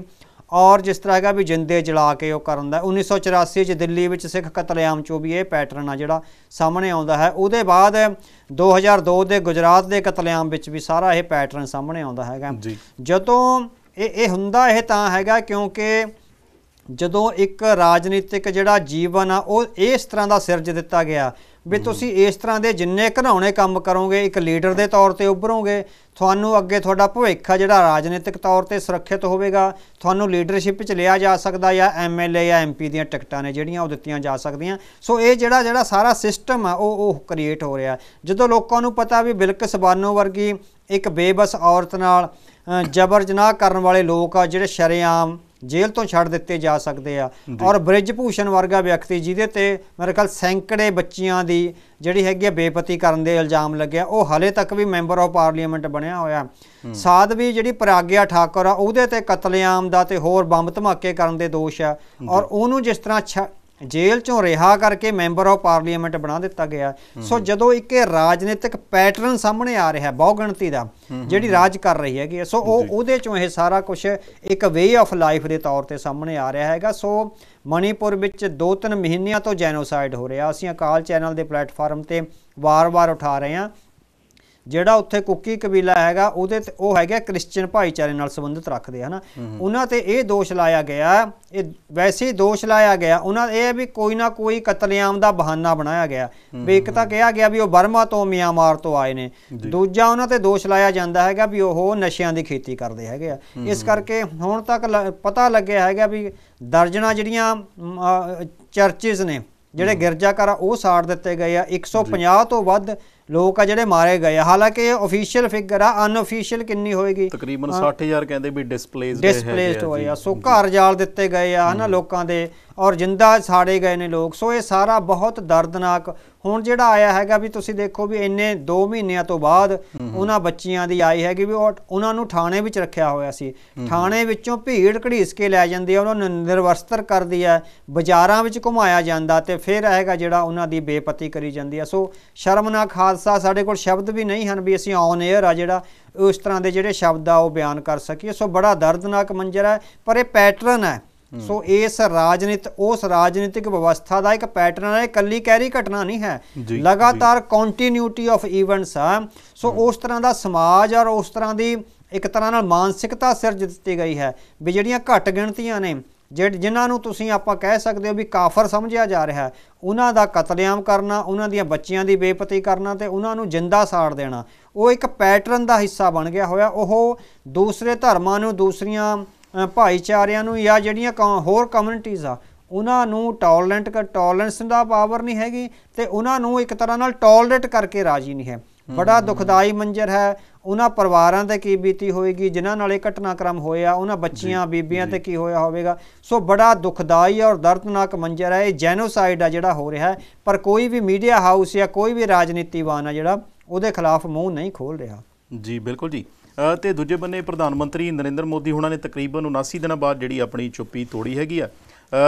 ਔਰ ਜਿਸ ਤਰ੍ਹਾਂ ਹੈਗਾ ਵੀ ਜਿੰਦੇ ਜਲਾ ਕੇ ਉਹ ਕਰਨ ਦਾ। 1984 'ਚ ਦਿੱਲੀ ਵਿੱਚ ਸਿੱਖ ਕਤਲੇਆਮ 'ਚੋਂ ਵੀ ਇਹ ਪੈਟਰਨ ਆ ਜਿਹੜਾ ਸਾਹਮਣੇ ਆਉਂਦਾ ਹੈ। ਉਹਦੇ ਬਾਅਦ 2002 ਦੇ ਗੁਜਰਾਤ ਦੇ ਕਤਲੇਆਮ ਵਿੱਚ ਵੀ ਸਾਰਾ ਇਹ ਪੈਟਰਨ ਸਾਹਮਣੇ ਆਉਂਦਾ ਹੈਗਾ। ਜਦੋਂ ਇਹ ਹੁੰਦਾ ਇਹ ਤਾਂ ਹੈਗਾ ਕਿਉਂਕਿ ਜਦੋਂ ਇੱਕ ਰਾਜਨੀਤਿਕ ਜਿਹੜਾ ਜੀਵਨ ਆ ਉਹ ਇਸ ਤਰ੍ਹਾਂ ਦਾ ਸਿਰਜ ਦਿੱਤਾ ਗਿਆ ਵੀ ਤੁਸੀਂ ਇਸ ਤਰ੍ਹਾਂ ਦੇ ਜਿੰਨੇ ਘਿਨਾਉਣੇ ਕੰਮ ਕਰੋਗੇ ਇੱਕ ਲੀਡਰ ਦੇ ਤੌਰ 'ਤੇ ਉੱਭਰੋਗੇ, ਤੁਹਾਨੂੰ ਅੱਗੇ ਤੁਹਾਡਾ ਭਵਿੱਖ ਆ ਜਿਹੜਾ ਰਾਜਨੀਤਿਕ ਤੌਰ 'ਤੇ ਸੁਰੱਖਿਅਤ ਹੋਵੇਗਾ, ਤੁਹਾਨੂੰ ਲੀਡਰਸ਼ਿਪ 'ਚ ਲਿਆ ਜਾ ਸਕਦਾ ਜਾਂ MLA ਜਾਂ MP ਦੀਆਂ ਟਿਕਟਾਂ ਨੇ ਜਿਹੜੀਆਂ ਉਹ ਦਿੱਤੀਆਂ ਜਾ ਸਕਦੀਆਂ। ਸੋ ਇਹ ਜਿਹੜਾ ਸਾਰਾ ਸਿਸਟਮ ਆ ਉਹ ਕ੍ਰੀਏਟ ਹੋ ਰਿਹਾ। ਜਦੋਂ ਲੋਕਾਂ ਨੂੰ ਪਤਾ ਵੀ ਬਿਲਕਿਸ ਬਾਨੋ ਵਰਗੀ ਇੱਕ ਬੇਬਸ ਔਰਤ ਨਾਲ ਜਬਰ ਜਨਾਹ ਕਰਨ ਵਾਲੇ ਲੋਕ ਆ ਜਿਹੜੇ ਸ਼ਰੇਆਮ ਜੇਲ੍ਹ ਤੋਂ ਛੱਡ ਦਿੱਤੇ ਜਾ ਸਕਦੇ ਆ, ਔਰ ਬ੍ਰਿਜ ਭੂਸ਼ਣ ਵਰਗਾ ਵਿਅਕਤੀ ਜਿਹਦੇ ਤੇ ਮੇਰੇ ਖਿਆਲ ਸੈਂਕੜੇ ਬੱਚੀਆਂ ਦੀ ਜਿਹੜੀ ਹੈਗੀ ਆ ਬੇਪਤੀ ਕਰਨ ਦੇ ਇਲਜ਼ਾਮ ਲੱਗਿਆ, ਉਹ ਹਲੇ ਤੱਕ ਵੀ ਮੈਂਬਰ ਆਫ ਪਾਰਲੀਮੈਂਟ ਬਣਿਆ ਹੋਇਆ। ਸਾਧਵੀ ਜਿਹੜੀ ਪ੍ਰਾਗਿਆ ਠਾਕੁਰ ਆ ਉਹਦੇ ਤੇ ਕਤਲੇਆਮ ਦਾ ਤੇ ਹੋਰ ਬੰਬ ਧਮਾਕੇ ਕਰਨ ਦੇ ਦੋਸ਼ ਆ, ਔਰ ਉਹਨੂੰ ਜਿਸ ਤਰ੍ਹਾਂ ਜੇਲ੍ਹ ਚੋਂ ਰਿਹਾ ਕਰਕੇ ਮੈਂਬਰ ਆਫ ਪਾਰਲੀਮੈਂਟ ਬਣਾ ਦਿੱਤਾ ਗਿਆ। ਸੋ ਜਦੋਂ ਇੱਕ ਰਾਜਨੀਤਿਕ ਪੈਟਰਨ ਸਾਹਮਣੇ ਆ ਰਿਹਾ ਬਹੁਗਿਣਤੀ ਦਾ ਜਿਹੜੀ ਰਾਜ ਕਰ ਰਹੀ ਹੈਗੀ, ਸੋ ਉਹਦੇ ਚੋਂ ਇਹ ਸਾਰਾ ਕੁਝ ਇੱਕ ਵੇ ਆਫ ਲਾਈਫ ਦੇ ਤੌਰ ਤੇ ਸਾਹਮਣੇ ਆ ਰਿਹਾ ਹੈਗਾ। ਸੋ ਮਣੀਪੁਰ ਵਿੱਚ 2-3 ਮਹੀਨਿਆਂ ਤੋਂ ਜੈਨੋਸਾਈਡ ਹੋ ਰਿਹਾ। ਅਸੀਂ ਅਕਾਲ ਚੈਨਲ ਦੇ ਪਲੇਟਫਾਰਮ ਤੇ ਵਾਰ-ਵਾਰ ਉਠਾ ਰਹੇ ਹਾਂ। ਜਿਹੜਾ ਉੱਥੇ ਕੁੱਕੀ ਕਬੀਲਾ ਹੈਗਾ ਉਹਦੇ ਤੇ ਉਹ ਹੈਗਾ ਕ੍ਰਿਸਚੀਅਨ ਭਾਈਚਾਰੇ ਨਾਲ ਸੰਬੰਧਿਤ ਰੱਖਦੇ ਹਨ। ਉਹਨਾਂ ਤੇ ਇਹ ਦੋਸ਼ ਲਾਇਆ ਗਿਆ, ਇਹ ਵੈਸੇ ਹੀ ਦੋਸ਼ ਲਾਇਆ ਗਿਆ ਉਹਨਾਂ ਇਹ ਵੀ ਕੋਈ ਨਾ ਕੋਈ ਕਤਲੇਆਮ ਦਾ ਬਹਾਨਾ ਬਣਾਇਆ ਗਿਆ ਵੀ ਇੱਕ ਤਾਂ ਕਿਹਾ ਗਿਆ ਵੀ ਉਹ ਬਰਮਾ ਤੋਂ ਮਿਆਂਮਾਰ ਤੋਂ ਆਏ ਨੇ, ਦੂਜਾ ਉਹਨਾਂ ਤੇ ਦੋਸ਼ ਲਾਇਆ ਜਾਂਦਾ ਹੈਗਾ ਵੀ ਉਹ ਨਸ਼ਿਆਂ ਦੀ ਖੇਤੀ ਕਰਦੇ ਹੈਗੇ ਆ। ਇਸ ਕਰਕੇ ਹੁਣ ਤੱਕ ਪਤਾ ਲੱਗਿਆ ਹੈਗਾ ਵੀ ਦਰਜਨਾਂ ਜਿਹੜੀਆਂ ਚਰਚਿਸ ਨੇ ਜਿਹੜੇ ਗਿਰਜਾਘਰ ਉਹ ਸਾੜ ਦਿੱਤੇ ਗਏ ਆ। 150 ਤੋਂ ਵੱਧ ਲੋਕ ਆ ਜਿਹੜੇ ਮਾਰੇ ਗਏ। ਹਾਲਾਂਕਿ ਇਹ ਆਫੀਸ਼ੀਅਲ ਫਿਗਰ ਆ, ਅਨਆਫੀਸ਼ੀਅਲ ਕਿੰਨੀ ਹੋਏਗੀ? ਤਕਰੀਬਨ 60,000 ਕਹਿੰਦੇ ਵੀ ਡਿਸਪਲੇਸਡ ਹੋਏ ਆ। ਸੋ ਘਰ ਜਾਲ ਦਿੱਤੇ ਗਏ ਆ ਹਨਾ ਲੋਕਾਂ ਦੇ, ਔਰ ਜਿੰਦਾ ਸਾੜੇ ਗਏ ਨੇ ਲੋਕ। ਸੋ ਇਹ ਸਾਰਾ ਬਹੁਤ ਦਰਦਨਾਕ ਹੁਣ ਜਿਹੜਾ ਆਇਆ ਹੈਗਾ ਵੀ ਤੁਸੀਂ ਦੇਖੋ ਵੀ ਇੰਨੇ 2 ਮਹੀਨਿਆਂ ਤੋਂ ਬਾਅਦ ਉਹਨਾਂ ਬੱਚੀਆਂ ਦੀ ਆਈ ਹੈਗੀ ਵੀ ਉਹਨਾਂ ਨੂੰ ਥਾਣੇ ਵਿੱਚ ਰੱਖਿਆ ਹੋਇਆ ਸੀ। ਥਾਣੇ ਵਿੱਚੋਂ ਭੀੜ ਘੜੀਸ ਕੇ ਲੈ ਜਾਂਦੀ ਆ, ਉਹਨਾਂ ਨੂੰ ਨਿਰਵਸਤਰ ਕਰਦੀ ਹੈ, ਬਾਜ਼ਾਰਾਂ ਵਿੱਚ ਘੁਮਾਇਆ ਜਾਂਦਾ ਤੇ ਫਿਰ ਹੈਗਾ ਜਿਹੜਾ ਉਹਨਾਂ ਦੀ ਬੇਪਤੀ ਕਰੀ ਜਾਂਦੀ ਆ। ਸੋ ਸ਼ਰਮਨਾਕ ਹਾਦਸਾ, ਸਾਡੇ ਕੋਲ ਸ਼ਬਦ ਵੀ ਨਹੀਂ ਹਨ ਵੀ ਅਸੀਂ ਔਨ ਏਅਰ ਆ ਜਿਹੜਾ ਉਸ ਤਰ੍ਹਾਂ ਦੇ ਜਿਹੜੇ ਸ਼ਬਦ ਆ ਉਹ ਬਿਆਨ ਕਰ ਸਕੀਏ। ਸੋ ਬੜਾ ਦਰਦਨਾਕ ਮੰਜ਼ਰ ਹੈ, ਪਰ ਇਹ ਪੈਟਰਨ ਹੈ। ਸੋ ਇਸ ਉਸ ਰਾਜਨੀਤਿਕ ਵਿਵਸਥਾ ਦਾ ਇੱਕ ਪੈਟਰਨ ਹੈ, ਇਕੱਲੀ ਕਹਿਰੀ ਘਟਨਾ ਨਹੀਂ ਹੈ, ਲਗਾਤਾਰ ਕੰਟੀਨਿਊਟੀ ਆਫ ਇਵੈਂਟਸ ਆ। ਸੋ ਉਸ ਤਰ੍ਹਾਂ ਦਾ ਸਮਾਜ ਔਰ ਉਸ ਤਰ੍ਹਾਂ ਦੀ ਇੱਕ ਤਰ੍ਹਾਂ ਨਾਲ ਮਾਨਸਿਕਤਾ ਸਿਰਜ ਦਿੱਤੀ ਗਈ ਹੈ ਵੀ ਜਿਹੜੀਆਂ ਘੱਟ ਗਿਣਤੀਆਂ ਨੇ ਜਿਨ੍ਹਾਂ ਨੂੰ ਤੁਸੀਂ ਆਪਾਂ ਕਹਿ ਸਕਦੇ ਹੋ ਵੀ ਕਾਫਰ ਸਮਝਿਆ ਜਾ ਰਿਹਾ, ਉਹਨਾਂ ਦਾ ਕਤਲੇਆਮ ਕਰਨਾ, ਉਹਨਾਂ ਦੀਆਂ ਬੱਚੀਆਂ ਦੀ ਬੇਪਤੀ ਕਰਨਾ ਤੇ ਉਹਨਾਂ ਨੂੰ ਜਿੰਦਾ ਸਾੜ ਦੇਣਾ, ਉਹ ਇੱਕ ਪੈਟਰਨ ਦਾ ਹਿੱਸਾ ਬਣ ਗਿਆ ਹੋਇਆ। ਉਹ ਦੂਸਰੇ ਧਰਮਾਂ ਨੂੰ, ਦੂਸਰੀਆਂ ਭਾਈਚਾਰਿਆਂ ਨੂੰ ਜਾਂ ਜਿਹੜੀਆਂ ਹੋਰ ਕਮਿਊਨਿਟੀਜ਼ ਆ ਉਹਨਾਂ ਨੂੰ ਟੋਲਰੈਂਸ ਦਾ ਪਾਵਰ ਨਹੀਂ ਹੈਗੀ ਤੇ ਉਹਨਾਂ ਨੂੰ ਇੱਕ ਤਰ੍ਹਾਂ ਨਾਲ ਟੋਲਰੇਟ ਕਰਕੇ ਰਾਜੀ ਨਹੀਂ ਹੈ। ਬੜਾ ਦੁਖਦਾਈ ਮੰਜ਼ਰ ਹੈ। ਉਹਨਾਂ ਪਰਿਵਾਰਾਂ ਤੇ ਕੀ ਬੀਤੀ ਹੋਏਗੀ ਜਿਨ੍ਹਾਂ ਨਾਲ ਇਹ ਘਟਨਾਕ੍ਰਮ ਹੋਇਆ, ਉਹਨਾਂ ਬੱਚੀਆਂ ਬੀਬੀਆਂ ਤੇ ਕੀ ਹੋਇਆ ਹੋਵੇਗਾ। ਸੋ ਬੜਾ ਦੁਖਦਾਈ ਔਰ ਦਰਦਨਾਕ ਮੰਜ਼ਰ ਹੈ। ਇਹ ਜੈਨੋਸਾਈਡ ਆ ਜਿਹੜਾ ਹੋ ਰਿਹਾ ਹੈ, ਪਰ ਕੋਈ ਵੀ ਮੀਡੀਆ ਹਾਊਸ ਜਾਂ ਕੋਈ ਵੀ ਰਾਜਨੀਤੀਵਾਨ ਆ ਜਿਹੜਾ ਉਹਦੇ ਖਿਲਾਫ ਮੂੰਹ ਨਹੀਂ ਖੋਲ ਰਿਹਾ। ਜੀ ਬਿਲਕੁਲ ਜੀ। ਤੇ ਦੂਜੇ ਬੰਨੇ ਪ੍ਰਧਾਨ ਮੰਤਰੀ ਨਰਿੰਦਰ ਮੋਦੀ ਹੁਣਾਂ ਨੇ ਤਕਰੀਬਨ 79 ਦਿਨਾਂ ਬਾਅਦ ਜਿਹੜੀ ਆਪਣੀ ਚੁੱਪੀ ਤੋੜੀ ਹੈਗੀ ਆ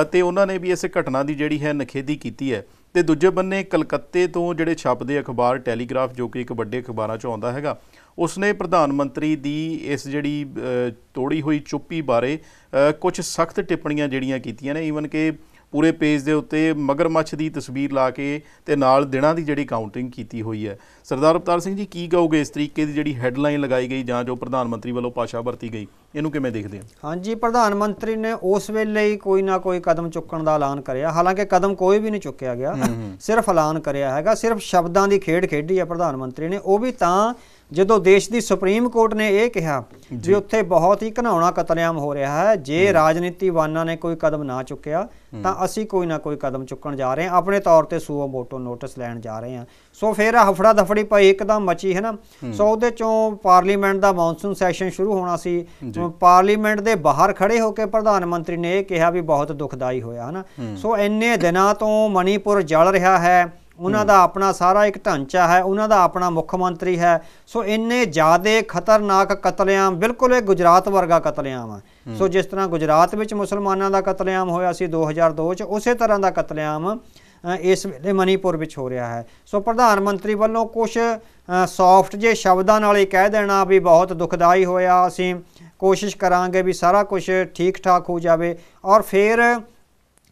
ਤੇ ਉਹਨਾਂ ਨੇ ਵੀ ਇਸ ਘਟਨਾ ਦੀ ਜਿਹੜੀ ਹੈ ਨਿਖੇਧੀ ਕੀਤੀ ਹੈ। ਤੇ ਦੂਜੇ ਬੰਨੇ ਕਲਕੱਤੇ ਤੋਂ ਜਿਹੜੇ ਛਪਦੇ ਅਖਬਾਰ ਟੈਲੀਗ੍ਰਾਫ, ਜੋ ਕਿ ਇੱਕ ਵੱਡੇ ਅਖਬਾਰਾਂ 'ਚੋਂ ਆਉਂਦਾ ਹੈਗਾ, ਉਸਨੇ ਪ੍ਰਧਾਨ ਮੰਤਰੀ ਦੀ ਇਸ ਜਿਹੜੀ ਤੋੜੀ ਹੋਈ ਚੁੱਪੀ ਬਾਰੇ ਕੁਝ ਸਖਤ ਟਿੱਪਣੀਆਂ ਜਿਹੜੀਆਂ ਕੀਤੀਆਂ ਨੇ। ਈਵਨ ਕਿ ਪੂਰੇ ਪੇਜ ਦੇ ਉੱਤੇ ਮਗਰਮੱਛ ਦੀ ਤਸਵੀਰ ਲਾ ਕੇ ਤੇ ਨਾਲ ਦਿਨਾਂ ਦੀ ਜਿਹੜੀ ਕਾਊਂਟਿੰਗ ਕੀਤੀ ਹੋਈ ਹੈ। ਸਰਦਾਰ ਅਵਤਾਰ ਸਿੰਘ ਜੀ, ਕੀ ਕਹੋਗੇ ਇਸ ਤਰੀਕੇ ਦੀ ਜਿਹੜੀ ਹੈਡਲਾਈਨ ਲਗਾਈ ਗਈ ਜਾਂ ਜੋ ਪ੍ਰਧਾਨ ਮੰਤਰੀ ਵੱਲੋਂ ਭਾਸ਼ਾ ਵਰਤੀ ਗਈ, ਇਹਨੂੰ ਕਿਵੇਂ ਦੇਖਦੇ ਹੋ? ਹਾਂਜੀ, ਪ੍ਰਧਾਨ ਮੰਤਰੀ ਨੇ ਉਸ ਵੇਲੇ ਹੀ ਕੋਈ ਨਾ ਕੋਈ ਕਦਮ ਚੁੱਕਣ ਦਾ ਐਲਾਨ ਕਰਿਆ। ਹਾਲਾਂਕਿ ਕਦਮ ਕੋਈ ਵੀ ਨਹੀਂ ਚੁੱਕਿਆ ਗਿਆ, ਸਿਰਫ ਐਲਾਨ ਕਰਿਆ ਹੈਗਾ, ਸਿਰਫ ਸ਼ਬਦਾਂ ਦੀ ਖੇਡ ਖੇਡੀ ਹੈ ਪ੍ਰਧਾਨ ਮੰਤਰੀ ਨੇ। ਉਹ ਵੀ ਤਾਂ ਜਦੋਂ ਦੇਸ਼ ਦੀ ਸੁਪਰੀਮ ਕੋਰਟ ਨੇ ਇਹ ਕਿਹਾ ਵੀ ਉੱਥੇ ਬਹੁਤ ਹੀ ਘਿਨਾਉਣਾ ਕਤਲੇਆਮ ਹੋ ਰਿਹਾ ਹੈ, ਜੇ ਰਾਜਨੀਤੀਵਾਨਾਂ ਨੇ ਕੋਈ ਕਦਮ ਨਾ ਚੁੱਕਿਆ ਤਾਂ ਅਸੀਂ ਕੋਈ ਨਾ ਕੋਈ ਕਦਮ ਚੁੱਕਣ ਜਾ ਰਹੇ ਹਾਂ, ਆਪਣੇ ਤੌਰ ਤੇ ਸੂਓ ਮੋਟੋ ਨੋਟਿਸ ਲੈਣ ਜਾ ਰਹੇ ਹਾਂ। ਸੋ ਫਿਰ ਹਫੜਾ ਦਫੜੀ ਪਈ ਇੱਕਦਮ ਮਚੀ ਹੈ ਨਾ। ਸੋ ਉਹਦੇ ਚੋਂ ਪਾਰਲੀਮੈਂਟ ਦਾ ਮੌਨਸੂਨ ਸੈਸ਼ਨ ਸ਼ੁਰੂ ਹੋਣਾ ਸੀ। ਪਾਰਲੀਮੈਂਟ ਦੇ ਬਾਹਰ ਖੜੇ ਹੋ ਕੇ ਪ੍ਰਧਾਨ ਮੰਤਰੀ ਨੇ ਇਹ ਕਿਹਾ ਵੀ ਬਹੁਤ ਦੁਖਦਾਈ ਹੋਇਆ ਹੈ ਨਾ। ਸੋ ਇੰਨੇ ਦਿਨਾਂ ਤੋਂ ਮਣੀਪੁਰ ਜਲ ਰਿਹਾ ਹੈ, ਉਹਨਾਂ ਦਾ ਆਪਣਾ ਸਾਰਾ ਇੱਕ ਢਾਂਚਾ ਹੈ, ਉਹਨਾਂ ਦਾ ਆਪਣਾ ਮੁੱਖ ਮੰਤਰੀ ਹੈ। ਸੋ ਇੰਨੇ ਜ਼ਿਆਦਾ ਖਤਰਨਾਕ ਕਤਲੇਆਮ, ਬਿਲਕੁਲ ਇਹ ਗੁਜਰਾਤ ਵਰਗਾ ਕਤਲੇਆਮ ਹੈ। ਸੋ ਜਿਸ ਤਰ੍ਹਾਂ ਗੁਜਰਾਤ ਵਿੱਚ ਮੁਸਲਮਾਨਾਂ ਦਾ ਕਤਲੇਆਮ ਹੋਇਆ ਸੀ 2002 'ਚ, ਉਸੇ ਤਰ੍ਹਾਂ ਦਾ ਕਤਲੇਆਮ ਇਸ ਵੇਲੇ ਮਣੀਪੁਰ ਵਿੱਚ ਹੋ ਰਿਹਾ ਹੈ। ਸੋ ਪ੍ਰਧਾਨ ਮੰਤਰੀ ਵੱਲੋਂ ਕੁਛ ਸੌਫਟ ਜਿਹੇ ਸ਼ਬਦਾਂ ਨਾਲ ਇਹ ਕਹਿ ਦੇਣਾ ਵੀ ਬਹੁਤ ਦੁਖਦਾਈ ਹੋਇਆ, ਅਸੀਂ ਕੋਸ਼ਿਸ਼ ਕਰਾਂਗੇ ਵੀ ਸਾਰਾ ਕੁਛ ਠੀਕ ਠਾਕ ਹੋ ਜਾਵੇ, ਔਰ ਫਿਰ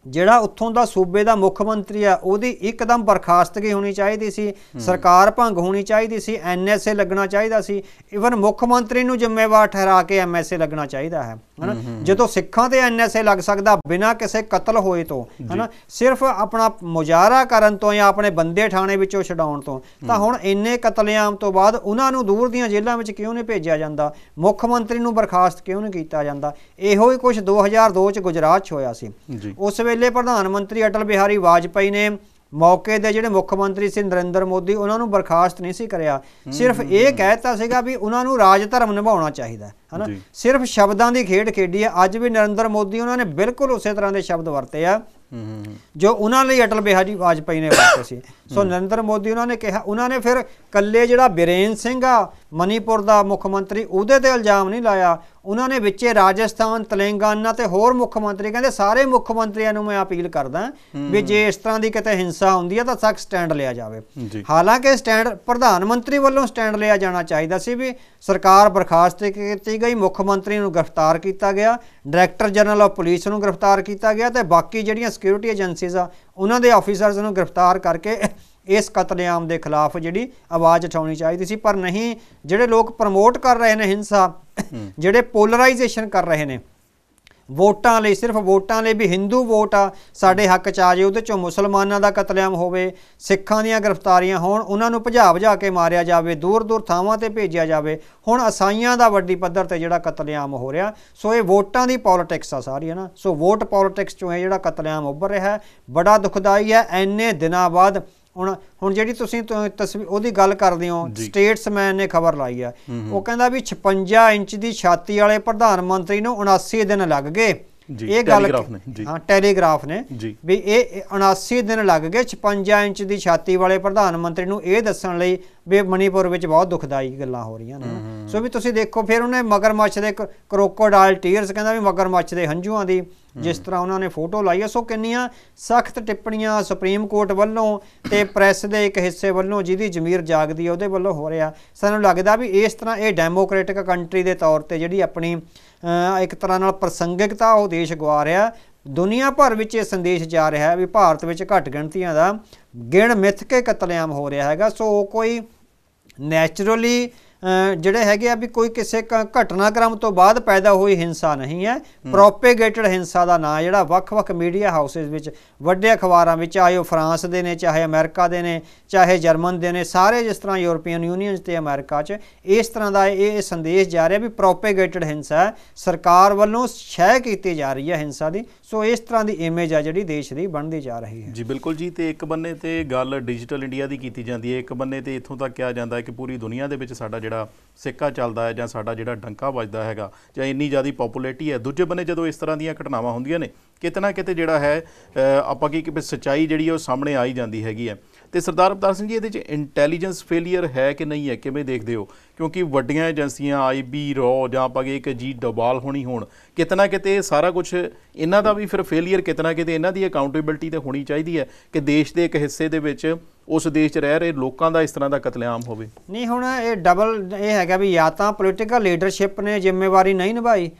ਜਿਹੜਾ ਉੱਥੋਂ ਦਾ ਸੂਬੇ ਦਾ ਮੁੱਖ ਮੰਤਰੀ ਆ ਉਹਦੀ ਇੱਕਦਮ ਬਰਖਾਸਤਗੀ ਹੋਣੀ ਚਾਹੀਦੀ ਸੀ, ਸਰਕਾਰ ਭੰਗ ਹੋਣੀ ਚਾਹੀਦੀ ਸੀ, NSA ਲੱਗਣਾ ਚਾਹੀਦਾ ਸੀ, ਇਵਨ ਮੁੱਖ ਮੰਤਰੀ ਨੂੰ ਜ਼ਿੰਮੇਵਾਰ ਠਹਿਰਾ ਕੇ MSA ਲੱਗਣਾ ਚਾਹੀਦਾ ਹੈ ਨਾ। ਜਦੋਂ ਸਿੱਖਾਂ ਤੇ NSA ਲੱਗ ਸਕਦਾ ਬਿਨਾਂ ਕਿਸੇ ਕਤਲ ਹੋਏ ਤੋਂ, ਹੈ ਨਾ, ਸਿਰਫ ਆਪਣਾ ਮੁਜ਼ਾਹਰਾ ਕਰਨ ਤੋਂ ਜਾਂ ਆਪਣੇ ਬੰਦੇ ਥਾਣੇ ਵਿੱਚੋਂ ਛਡਾਉਣ ਤੋਂ, ਤਾਂ ਹੁਣ ਇੰਨੇ ਕਤਲੇਆਮ ਤੋਂ ਬਾਅਦ ਉਹਨਾਂ ਨੂੰ ਦੂਰ ਦੀਆਂ ਜੇਲ੍ਹਾਂ ਵਿੱਚ ਕਿਉਂ ਨਹੀਂ ਭੇਜਿਆ ਜਾਂਦਾ, ਮੁੱਖ ਮੰਤਰੀ ਨੂੰ ਬਰਖਾਸਤ ਕਿਉਂ ਨਹੀਂ ਕੀਤਾ ਜਾਂਦਾ? ਇਹੋ ਹੀ ਕੁਛ 2002 'ਚ ਗੁਜਰਾਤ 'ਚ ਹੋਇਆ ਸੀ। ਉਸ ਵੇਲੇ ਪ੍ਰਧਾਨ ਮੰਤਰੀ ਅਟਲ ਬਿਹਾਰੀ ਵਾਜਪਾਈ ਨੇ ਮੌਕੇ ਦੇ ਜਿਹੜੇ ਮੁੱਖ ਮੰਤਰੀ ਸੀ ਨਰਿੰਦਰ ਮੋਦੀ, ਉਹਨਾਂ ਨੂੰ ਬਰਖਾਸਤ ਨਹੀਂ ਸੀ ਕਰਿਆ, ਸਿਰਫ ਇਹ ਕਹਿਤਾ ਸੀਗਾ ਵੀ ਉਹਨਾਂ ਨੂੰ ਰਾਜ ਧਰਮ ਨਿਭਾਉਣਾ ਚਾਹੀਦਾ ਹੈ ਨਾ। ਸਿਰਫ ਸ਼ਬਦਾਂ ਦੀ ਖੇਡ ਖੇਡੀ ਹੈ। ਅੱਜ ਵੀ ਨਰਿੰਦਰ ਮੋਦੀ ਉਹਨਾਂ ਨੇ ਬਿਲਕੁਲ ਉਸੇ ਤਰ੍ਹਾਂ ਦੇ ਸ਼ਬਦ ਵਰਤੇ ਆ ਜੋ ਉਹਨਾਂ ਲਈ ਅਟਲ ਬਿਹਾਰੀ ਵਾਜਪਾਈ ਨੇ ਵਰਤੇ ਸੀ। ਸੋ ਨਰਿੰਦਰ ਮੋਦੀ ਉਹਨਾਂ ਨੇ ਕਿਹਾ, ਉਹਨਾਂ ਨੇ ਫਿਰ ਕੱਲੇ ਜਿਹੜਾ ਬੀਰੇਨ ਸਿੰਘ ਆ ਮਨੀਪੁਰ ਦਾ ਮੁੱਖ ਮੰਤਰੀ, ਉਹਦੇ ਤੇ ਇਲਜ਼ਾਮ ਨਹੀਂ ਲਾਇਆ। ਉਹਨਾਂ ਨੇ ਵਿੱਚੇ ਰਾਜਸਥਾਨ, ਤੇਲੰਗਾਨਾ ਤੇ ਹੋਰ ਮੁੱਖ ਮੰਤਰੀ ਕਹਿੰਦੇ ਸਾਰੇ ਮੁੱਖ ਮੰਤਰੀਆਂ ਨੂੰ ਮੈਂ ਅਪੀਲ ਕਰਦਾ ਵੀ ਜੇ ਇਸ ਤਰ੍ਹਾਂ ਦੀ ਕਿਤੇ ਹਿੰਸਾ ਹੁੰਦੀ ਹੈ ਤਾਂ ਸਖਤ ਸਟੈਂਡ ਲਿਆ ਜਾਵੇ। ਹਾਲਾਂਕਿ ਸਟੈਂਡ ਪ੍ਰਧਾਨ ਮੰਤਰੀ ਵੱਲੋਂ ਸਟੈਂਡ ਲਿਆ ਜਾਣਾ ਚਾਹੀਦਾ ਸੀ ਵੀ ਸਰਕਾਰ ਬਰਖਾਸਤ ਕੀਤੀ ਗਈ, ਮੁੱਖ ਮੰਤਰੀ ਨੂੰ ਗ੍ਰਿਫਤਾਰ ਕੀਤਾ ਗਿਆ, ਡਾਇਰੈਕਟਰ ਜਨਰਲ ਆਫ ਪੁਲਿਸ ਨੂੰ ਗ੍ਰਿਫਤਾਰ ਕੀਤਾ ਗਿਆ ਤੇ ਬਾਕੀ ਜਿਹੜੀਆਂ ਸਿਕਿਉਰਿਟੀ ਏਜੰਸੀਜ਼ ਆ ਉਹਨਾਂ ਦੇ ਆਫੀਸਰਸ ਨੂੰ ਗ੍ਰਿਫਤਾਰ ਕਰਕੇ ਇਸ ਕਤਲੇਆਮ ਦੇ ਖਿਲਾਫ ਜਿਹੜੀ ਆਵਾਜ਼ ਉਠਾਉਣੀ ਚਾਹੀਦੀ ਸੀ। ਪਰ ਨਹੀਂ, ਜਿਹੜੇ ਲੋਕ ਪ੍ਰਮੋਟ ਕਰ ਰਹੇ ਨੇ ਹਿੰਸਾ, ਜਿਹੜੇ ਪੋਲਰਾਈਜੇਸ਼ਨ ਕਰ ਰਹੇ ਨੇ ਵੋਟਾਂ ਲਈ, ਸਿਰਫ ਵੋਟਾਂ ਲਈ ਵੀ ਹਿੰਦੂ ਵੋਟ ਆ ਸਾਡੇ ਹੱਕ 'ਚ ਆ ਜੇ, ਉਹਦੇ 'ਚੋਂ ਮੁਸਲਮਾਨਾਂ ਦਾ ਕਤਲੇਆਮ ਹੋਵੇ, ਸਿੱਖਾਂ ਦੀਆਂ ਗ੍ਰਿਫਤਾਰੀਆਂ ਹੋਣ, ਉਹਨਾਂ ਨੂੰ ਭਜਾ ਕੇ ਮਾਰਿਆ ਜਾਵੇ, ਦੂਰ ਦੂਰ ਥਾਵਾਂ 'ਤੇ ਭੇਜਿਆ ਜਾਵੇ। ਹੁਣ ਈਸਾਈਆਂ ਦਾ ਵੱਡੀ ਪੱਧਰ 'ਤੇ ਜਿਹੜਾ ਕਤਲੇਆਮ ਹੋ ਰਿਹਾ, ਸੋ ਇਹ ਵੋਟਾਂ ਦੀ ਪੋਲੀਟਿਕਸ ਆ ਸਾਰੀ, ਹੈ ਨਾ। ਸੋ ਵੋਟ ਪੋਲੀਟਿਕਸ 'ਚੋਂ ਇਹ ਜਿਹੜਾ ਕਤਲੇਆਮ ਉੱਭਰ ਰਿਹਾ ਹੈ, ਬੜਾ ਦੁਖਦਾਈ ਹੈ। ਇੰਨੇ ਦਿਨਾਂ ਬਾਅਦ ਹੁਣ ਜਿਹੜੀ ਤੁਸੀਂ ਤਸਵੀਰ ਉਹਦੀ ਗੱਲ ਕਰਦੇ ਹੋ, ਸਟੇਟਸਮੈਨ ਨੇ ਖਬਰ ਲਾਈ ਆ, ਉਹ ਕਹਿੰਦਾ ਵੀ 56 ਇੰਚ ਦੀ ਛਾਤੀ ਵਾਲੇ ਪ੍ਰਧਾਨ ਮੰਤਰੀ ਨੂੰ 79 ਦਿਨ ਲੱਗ ਗਏ। ਇਹ ਗੱਲ ਹਾਂ ਟੈਲੀਗ੍ਰਾਫ ਨੇ ਵੀ ਇਹ 79 ਦਿਨ ਲੱਗ ਗਏ 56 ਇੰਚ ਦੀ ਛਾਤੀ ਵਾਲੇ ਪ੍ਰਧਾਨ ਮੰਤਰੀ ਨੂੰ ਇਹ ਦੱਸਣ ਲਈ ਵੀ ਮਣੀਪੁਰ ਵਿੱਚ ਬਹੁਤ ਦੁਖਦਾਈ ਗੱਲਾਂ ਹੋ ਰਹੀਆਂ ਨੇ। ਸੋ ਵੀ ਤੁਸੀਂ ਦੇਖੋ, ਫਿਰ ਉਹਨੇ ਮਗਰਮੱਛ ਦੇ ਕਰੋਕੋਡਾਈਲ ਟੀਅਰਸ ਕਹਿੰਦਾ ਵੀ ਮਗਰਮੱਛ ਦੇ ਹੰਝੂਆਂ ਦੀ ਜਿਸ ਤਰ੍ਹਾਂ ਉਹਨਾਂ ਨੇ ਫੋਟੋ ਲਾਈ ਹੈ। ਸੋ ਕਿੰਨੀਆਂ ਸਖਤ ਟਿੱਪਣੀਆਂ ਸੁਪਰੀਮ ਕੋਰਟ ਵੱਲੋਂ ਤੇ ਪ੍ਰੈਸ ਦੇ ਇੱਕ ਹਿੱਸੇ ਵੱਲੋਂ ਜਿਹਦੀ ਜ਼ਮੀਰ ਜਾਗਦੀ ਹੈ ਉਹਦੇ ਵੱਲੋਂ ਹੋ ਰਿਹਾ। ਸਾਨੂੰ ਲੱਗਦਾ ਵੀ ਇਸ ਤਰ੍ਹਾਂ ਇਹ ਡੈਮੋਕ੍ਰੈਟਿਕ ਕੰਟਰੀ ਦੇ ਤੌਰ 'ਤੇ ਜਿਹੜੀ ਆਪਣੀ ਇੱਕ ਤਰ੍ਹਾਂ ਨਾਲ ਪ੍ਰਸੰਗਿਕਤਾ ਉਹ ਦੇਸ਼ ਗਵਾ ਰਿਹਾ। ਦੁਨੀਆ ਭਰ ਵਿੱਚ ਇਹ ਸੰਦੇਸ਼ ਜਾ ਰਿਹਾ ਹੈ ਵੀ ਭਾਰਤ ਵਿੱਚ ਘੱਟ ਗਿਣਤੀਆਂ ਦਾ ਗਿਣ ਮਿੱਥ ਕੇ ਕਤਲੇਆਮ ਹੋ ਰਿਹਾ ਹੈਗਾ। ਸੋ ਕੋਈ ਨੈਚੁਰਲੀ ਜਿਹੜੇ ਹੈਗੇ ਆ ਵੀ ਕੋਈ ਕਿਸੇ ਘਟਨਾਕ੍ਰਮ ਤੋਂ ਬਾਅਦ ਪੈਦਾ ਹੋਈ ਹਿੰਸਾ ਨਹੀਂ ਹੈ। ਪ੍ਰੋਪੇਗੇਟਡ ਹਿੰਸਾ ਦਾ ਨਾਂ ਜਿਹੜਾ ਵੱਖ-ਵੱਖ ਮੀਡੀਆ ਹਾਊਸਿਸ ਵਿੱਚ, ਵੱਡੇ ਅਖਬਾਰਾਂ ਵਿੱਚ, ਚਾਹੇ ਉਹ ਫਰਾਂਸ ਦੇ ਨੇ, ਚਾਹੇ ਅਮਰੀਕਾ ਦੇ ਨੇ, ਚਾਹੇ ਜਰਮਨ ਦੇ ਨੇ, ਸਾਰੇ ਜਿਸ ਤਰ੍ਹਾਂ ਯੂਰਪੀਅਨ ਯੂਨੀਅਨ ਤੇ ਅਮਰੀਕਾ 'ਚ ਇਸ ਤਰ੍ਹਾਂ ਦਾ ਇਹ ਸੰਦੇਸ਼ ਜਾ ਰਿਹਾ ਵੀ ਪ੍ਰੋਪੇਗੇਟਡ ਹਿੰਸਾ ਹੈ, ਸਰਕਾਰ ਵੱਲੋਂ ਸ਼ਹਿ ਕੀਤੀ ਜਾ ਰਹੀ ਹੈ ਹਿੰਸਾ ਦੀ। ਸੋ ਇਸ ਤਰ੍ਹਾਂ ਦੀ ਇਮੇਜ ਆ ਜਿਹੜੀ ਦੇਸ਼ ਦੀ ਬਣਦੀ ਜਾ ਰਹੀ ਹੈ। ਜੀ ਬਿਲਕੁਲ ਜੀ। ਤੇ ਇੱਕ ਬੰਨੇ ਤੇ ਗੱਲ ਡਿਜੀਟਲ ਇੰਡੀਆ ਦੀ ਕੀਤੀ ਜਾਂਦੀ ਹੈ, ਇੱਕ ਬੰਨੇ ਤੇ ਇੱਥੋਂ ਤੱਕ ਕਿਹਾ ਜਾਂਦਾ ਹੈ ਕਿ ਪੂਰੀ ਦੁਨੀਆ ਦੇ ਵਿੱਚ ਸਾਡਾ ਜਿਹੜਾ ਸਿੱਕਾ ਚੱਲਦਾ ਹੈ ਜਾਂ ਸਾਡਾ ਜਿਹੜਾ ਡੰਕਾ ਵੱਜਦਾ ਹੈਗਾ ਜਾਂ ਇੰਨੀ ਜ਼ਿਆਦਾ ਪੋਪੂਲੈਰਿਟੀ ਹੈ। ਦੂਜੇ ਬੰਨੇ ਜਦੋਂ ਇਸ ਤਰ੍ਹਾਂ ਦੀਆਂ ਘਟਨਾਵਾਂ ਹੁੰਦੀਆਂ ਨੇ ਕਿਤੇ ਨਾ ਕਿਤੇ ਜਿਹੜਾ ਹੈ ਆਪਾਂ ਕੀ ਕਿ ਸੱਚਾਈ ਜਿਹੜੀ ਉਹ ਸਾਹਮਣੇ ਆਈ ਜਾਂਦੀ ਹੈਗੀ ਹੈ। ਤੇ ਸਰਦਾਰ ਅਵਤਾਰ ਸਿੰਘ ਜੀ, ਇਹਦੇ 'ਚ ਇੰਟੈਲੀਜੈਂਸ ਫੇਲੀਅਰ ਹੈ ਕਿ ਨਹੀਂ ਹੈ, ਕਿਵੇਂ ਦੇਖਦੇ ਹੋ? ਕਿਉਂਕਿ ਵੱਡੀਆਂ ਏਜੰਸੀਆਂ IB ਰॉ ਜਾਂ ਆਪਾਂ ਕਿ ਜੀ ਡੋਭਾਲ ਹੋਣੀ ਹੋਣ, ਕਿਤੇ ਨਾ ਕਿਤੇ ਸਾਰਾ ਕੁਛ ਇਹਨਾਂ ਦਾ ਵੀ ਫਿਰ ਫੇਲੀਅਰ ਕਿਤੇ ਨਾ ਕਿਤੇ ਇਹਨਾਂ ਦੀ ਅਕਾਊਂਟੇਬਿਲਟੀ ਤਾਂ ਹੋਣੀ ਚਾਹੀਦੀ ਹੈ ਕਿ ਦੇਸ਼ ਦੇ ਇੱਕ ਹਿੱਸੇ ਦੇ ਵਿੱਚ ਉਸ ਦੇਸ਼ 'ਚ ਰਹਿ ਰਹੇ ਲੋਕਾਂ ਦਾ ਇਸ ਤਰ੍ਹਾਂ ਦਾ ਕਤਲੇਆਮ ਹੋਵੇ। ਨਹੀਂ, ਹੁਣ ਇਹ ਡਬਲ ਇਹ ਹੈਗਾ ਵੀ ਜਾਂ ਤਾਂ ਪੋਲੀਟੀਕਲ ਲੀਡਰਸ਼ਿਪ ਨੇ ਜ਼ਿੰਮੇਵਾਰੀ ਨਹੀਂ ਨਿਭਾਈ,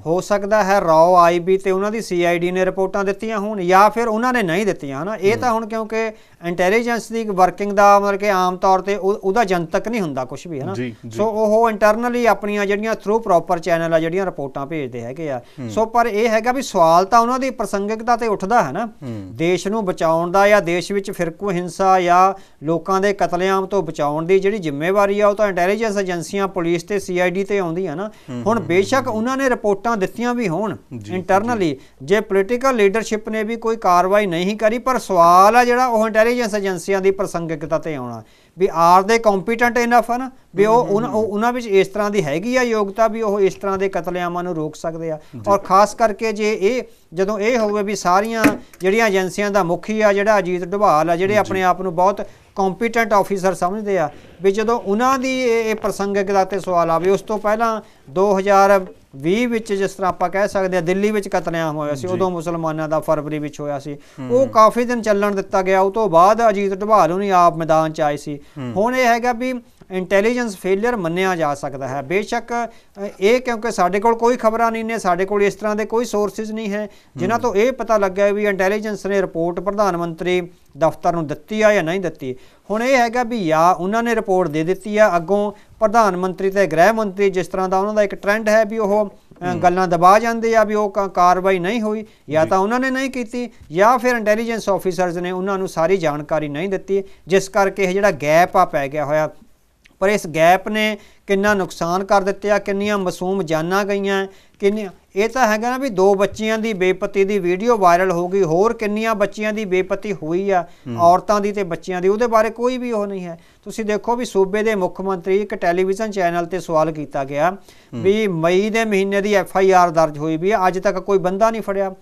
ਹੋ ਸਕਦਾ ਹੈ ਰॉ IB ਤੇ ਉਹਨਾਂ ਦੀ CID ਨੇ ਰਿਪੋਰਟਾਂ ਦਿੱਤੀਆਂ ਹੋਣ, ਜਾਂ ਫਿਰ ਉਹਨਾਂ ਨੇ ਨਹੀਂ ਦਿੱਤੀਆਂ, ਹੈ ਨਾ। ਇਹ ਤਾਂ ਹੁਣ ਕਿਉਂਕਿ ਇੰਟੈਲੀਜੈਂਸ ਦੀ ਵਰਕਿੰਗ ਦਾ ਮਤਲਬ ਕਿ ਆਮ ਤੌਰ 'ਤੇ ਉਹਦਾ ਜਨਤਕ ਨਹੀਂ ਹੁੰਦਾ ਕੁਛ ਵੀ, ਹੈ ਨਾ। ਸੋ ਉਹ ਇੰਟਰਨਲੀ ਆਪਣੀਆਂ ਜਿਹੜੀਆਂ ਥਰੂ ਪ੍ਰੋਪਰ ਚੈਨਲ ਆ ਜਿਹੜੀਆਂ ਰਿਪੋਰਟਾਂ ਭੇਜਦੇ ਹੈਗੇ ਆ। ਸੋ ਪਰ ਇਹ ਹੈਗਾ ਵੀ ਸਵਾਲ ਤਾਂ ਉਹਨਾਂ ਦੀ ਪ੍ਰਸੰਗਿਕਤਾ ਤੇ ਉੱਠਦਾ ਹੈ ਨਾ, ਦੇਸ਼ ਨੂੰ ਬਚਾਉਣ ਦਾ ਜਾਂ ਦੇਸ਼ ਵਿੱਚ ਫਿਰਕੂ ਹਿੰਸਾ ਜਾਂ ਲੋਕਾਂ ਦੇ ਕਤਲੇਆਮ ਤੋਂ ਬਚਾਉਣ ਦੀ ਜਿਹੜੀ ਜ਼ਿੰਮੇਵਾਰੀ ਆ ਉਹ ਤਾਂ ਇੰਟੈਲੀਜੈਂਸ ਏਜੰਸੀਆਂ, ਪੁਲਿਸ ਤੇ CID ਤੇ ਆਉਂਦੀ ਹੈ ਨਾ। ਹੁਣ ਬੇਸ਼ੱਕ ਉਹਨਾਂ ਨੇ ਰਿਪੋਰਟਾਂ ਦਿੱਤੀਆਂ ਵੀ ਹੋਣ ਇੰਟਰਨਲੀ, ਜੇ ਪੋਲੀਟੀਕਲ ਲੀਡਰਸ਼ਿਪ ਨੇ ਵੀ ਕੋਈ ਕਾਰਵਾਈ ਨਹੀਂ ਕਰੀ, ਪਰ ਸਵਾਲ ਆ ਜਿਹੜਾ ਉਹ ਇੰਟੈਲੀਜੈਂਸ ਏਜੰਸੀਆਂ ਦੀ ਪ੍ਰਸੰਗਿਕਤਾ ਤੇ ਆਉਣਾ ਵੀ ਆਰ ਦੇ ਕੰਪੀਟੈਂਟ ਇਨਫ ਹੈ ਨਾ, ਵੀ ਉਹਨਾਂ ਵਿੱਚ ਇਸ ਤਰ੍ਹਾਂ ਦੀ ਹੈਗੀ ਆ ਯੋਗਤਾ ਵੀ ਉਹ ਇਸ ਤਰ੍ਹਾਂ ਦੇ ਕਤਲੇਆਮਾਂ ਨੂੰ ਰੋਕ ਸਕਦੇ ਆ। ਔਰ ਖਾਸ ਕਰਕੇ ਜੇ ਜਦੋਂ ਇਹ ਹੋਵੇ ਵੀ ਸਾਰੀਆਂ ਜਿਹੜੀਆਂ ਏਜੰਸੀਆਂ ਦਾ ਮੁਖੀ ਆ ਜਿਹੜਾ ਅਜੀਤ ਡੋਭਾਲ ਆ, ਜਿਹੜੇ ਆਪਣੇ ਆਪ ਨੂੰ ਬਹੁਤ ਕੰਪੀਟੈਂਟ ਆਫੀਸਰ ਸਮਝਦੇ ਆ, ਵੀ ਜਦੋਂ ਉਹਨਾਂ ਦੀ ਇਹ ਪ੍ਰਸੰਗਿਕਤਾ ਤੇ ਸਵਾਲ ਆਵੇ। ਉਸ ਤੋਂ ਪਹਿਲਾਂ 2020 ਵਿੱਚ ਜਿਸ ਤਰ੍ਹਾਂ ਆਪਾਂ ਕਹਿ ਸਕਦੇ ਹਾਂ ਦਿੱਲੀ ਵਿੱਚ ਕਤਲੇਆਮ ਹੋਇਆ ਸੀ, ਉਦੋਂ ਮੁਸਲਮਾਨਾਂ ਦਾ ਫਰਵਰੀ ਵਿੱਚ ਹੋਇਆ ਸੀ, ਉਹ ਕਾਫੀ ਦਿਨ ਚੱਲਣ ਦਿੱਤਾ ਗਿਆ। ਉਹ ਤੋਂ ਬਾਅਦ ਅਜੀਤ ਡੋਭਾਲ ਉਹਨੇ ਆਪ ਮੈਦਾਨ 'ਚ ਆਏ ਸੀ। ਹੁਣ ਇਹ ਹੈਗਾ ਵੀ ਇੰਟੈਲੀਜੈਂਸ ਫੇਲੀਅਰ ਮੰਨਿਆ ਜਾ ਸਕਦਾ ਹੈ ਬੇਸ਼ੱਕ ਇਹ, ਕਿਉਂਕਿ ਸਾਡੇ ਕੋਲ ਕੋਈ ਖਬਰਾਂ ਨਹੀਂ ਨੇ, ਸਾਡੇ ਕੋਲ ਇਸ ਤਰ੍ਹਾਂ ਦੇ ਕੋਈ ਸੋਰਸਿਸ ਨਹੀਂ ਹੈ ਜਿਨ੍ਹਾਂ ਤੋਂ ਇਹ ਪਤਾ ਲੱਗਿਆ ਵੀ ਇੰਟੈਲੀਜੈਂਸ ਨੇ ਰਿਪੋਰਟ ਪ੍ਰਧਾਨ ਮੰਤਰੀ ਦਫ਼ਤਰ ਨੂੰ ਦਿੱਤੀ ਆ ਜਾਂ ਨਹੀਂ ਦਿੱਤੀ। ਹੁਣ ਇਹ ਹੈਗਾ ਵੀ ਜਾਂ ਉਹਨਾਂ ਨੇ ਰਿਪੋਰਟ ਦੇ ਦਿੱਤੀ ਆ, ਅੱਗੋਂ ਪ੍ਰਧਾਨ ਮੰਤਰੀ ਤੇ ਗ੍ਰਹਿ ਮੰਤਰੀ ਜਿਸ ਤਰ੍ਹਾਂ ਦਾ ਉਹਨਾਂ ਦਾ ਇੱਕ ਟ੍ਰੈਂਡ ਹੈ ਵੀ ਉਹ ਗੱਲਾਂ ਦਬਾ ਜਾਂਦੇ ਆ ਵੀ ਉਹ ਕਾਰਵਾਈ ਨਹੀਂ ਹੋਈ, ਜਾਂ ਤਾਂ ਉਹਨਾਂ ਨੇ ਨਹੀਂ ਕੀਤੀ ਜਾਂ ਫਿਰ ਇੰਟੈਲੀਜੈਂਸ ਆਫੀਸਰਸ ਨੇ ਉਹਨਾਂ ਨੂੰ ਸਾਰੀ ਜਾਣਕਾਰੀ ਨਹੀਂ ਦਿੱਤੀ, ਜਿਸ ਕਰਕੇ ਇਹ ਜਿਹੜਾ ਗੈਪ ਆ ਪੈ ਗਿਆ ਹੋਇਆ। ਪਰ ਇਸ ਗੈਪ ਨੇ ਕਿੰਨਾ ਨੁਕਸਾਨ ਕਰ ਦਿੱਤੇ ਆ, ਕਿੰਨੀਆਂ ਮਾਸੂਮ ਜਾਨਾਂ ਗਈਆਂ, ਕਿੰਨੀਆਂ ਇਹ ਤਾਂ ਹੈਗਾ ਨਾ ਵੀ 2 ਬੱਚੀਆਂ ਦੀ ਬੇਪਤੀ ਦੀ ਵੀਡੀਓ ਵਾਇਰਲ ਹੋ ਗਈ, ਹੋਰ ਕਿੰਨੀਆਂ ਬੱਚੀਆਂ ਦੀ ਬੇਪਤੀ ਹੋਈ ਆ, ਔਰਤਾਂ ਦੀ ਤੇ ਬੱਚਿਆਂ ਦੀ, ਉਹਦੇ ਬਾਰੇ ਕੋਈ ਵੀ ਉਹ ਨਹੀਂ ਹੈ। ਤੁਸੀਂ ਦੇਖੋ ਵੀ ਸੂਬੇ ਦੇ ਮੁੱਖ ਮੰਤਰੀ ਇੱਕ ਟੈਲੀਵਿਜ਼ਨ ਚੈਨਲ ਤੇ ਸਵਾਲ ਕੀਤਾ ਗਿਆ ਵੀ ਮਈ ਦੇ ਮਹੀਨੇ ਦੀ FIR ਦਰਜ ਹੋਈ ਵੀ ਅੱਜ ਤੱਕ ਕੋਈ ਬੰਦਾ ਨਹੀਂ ਫੜਿਆ।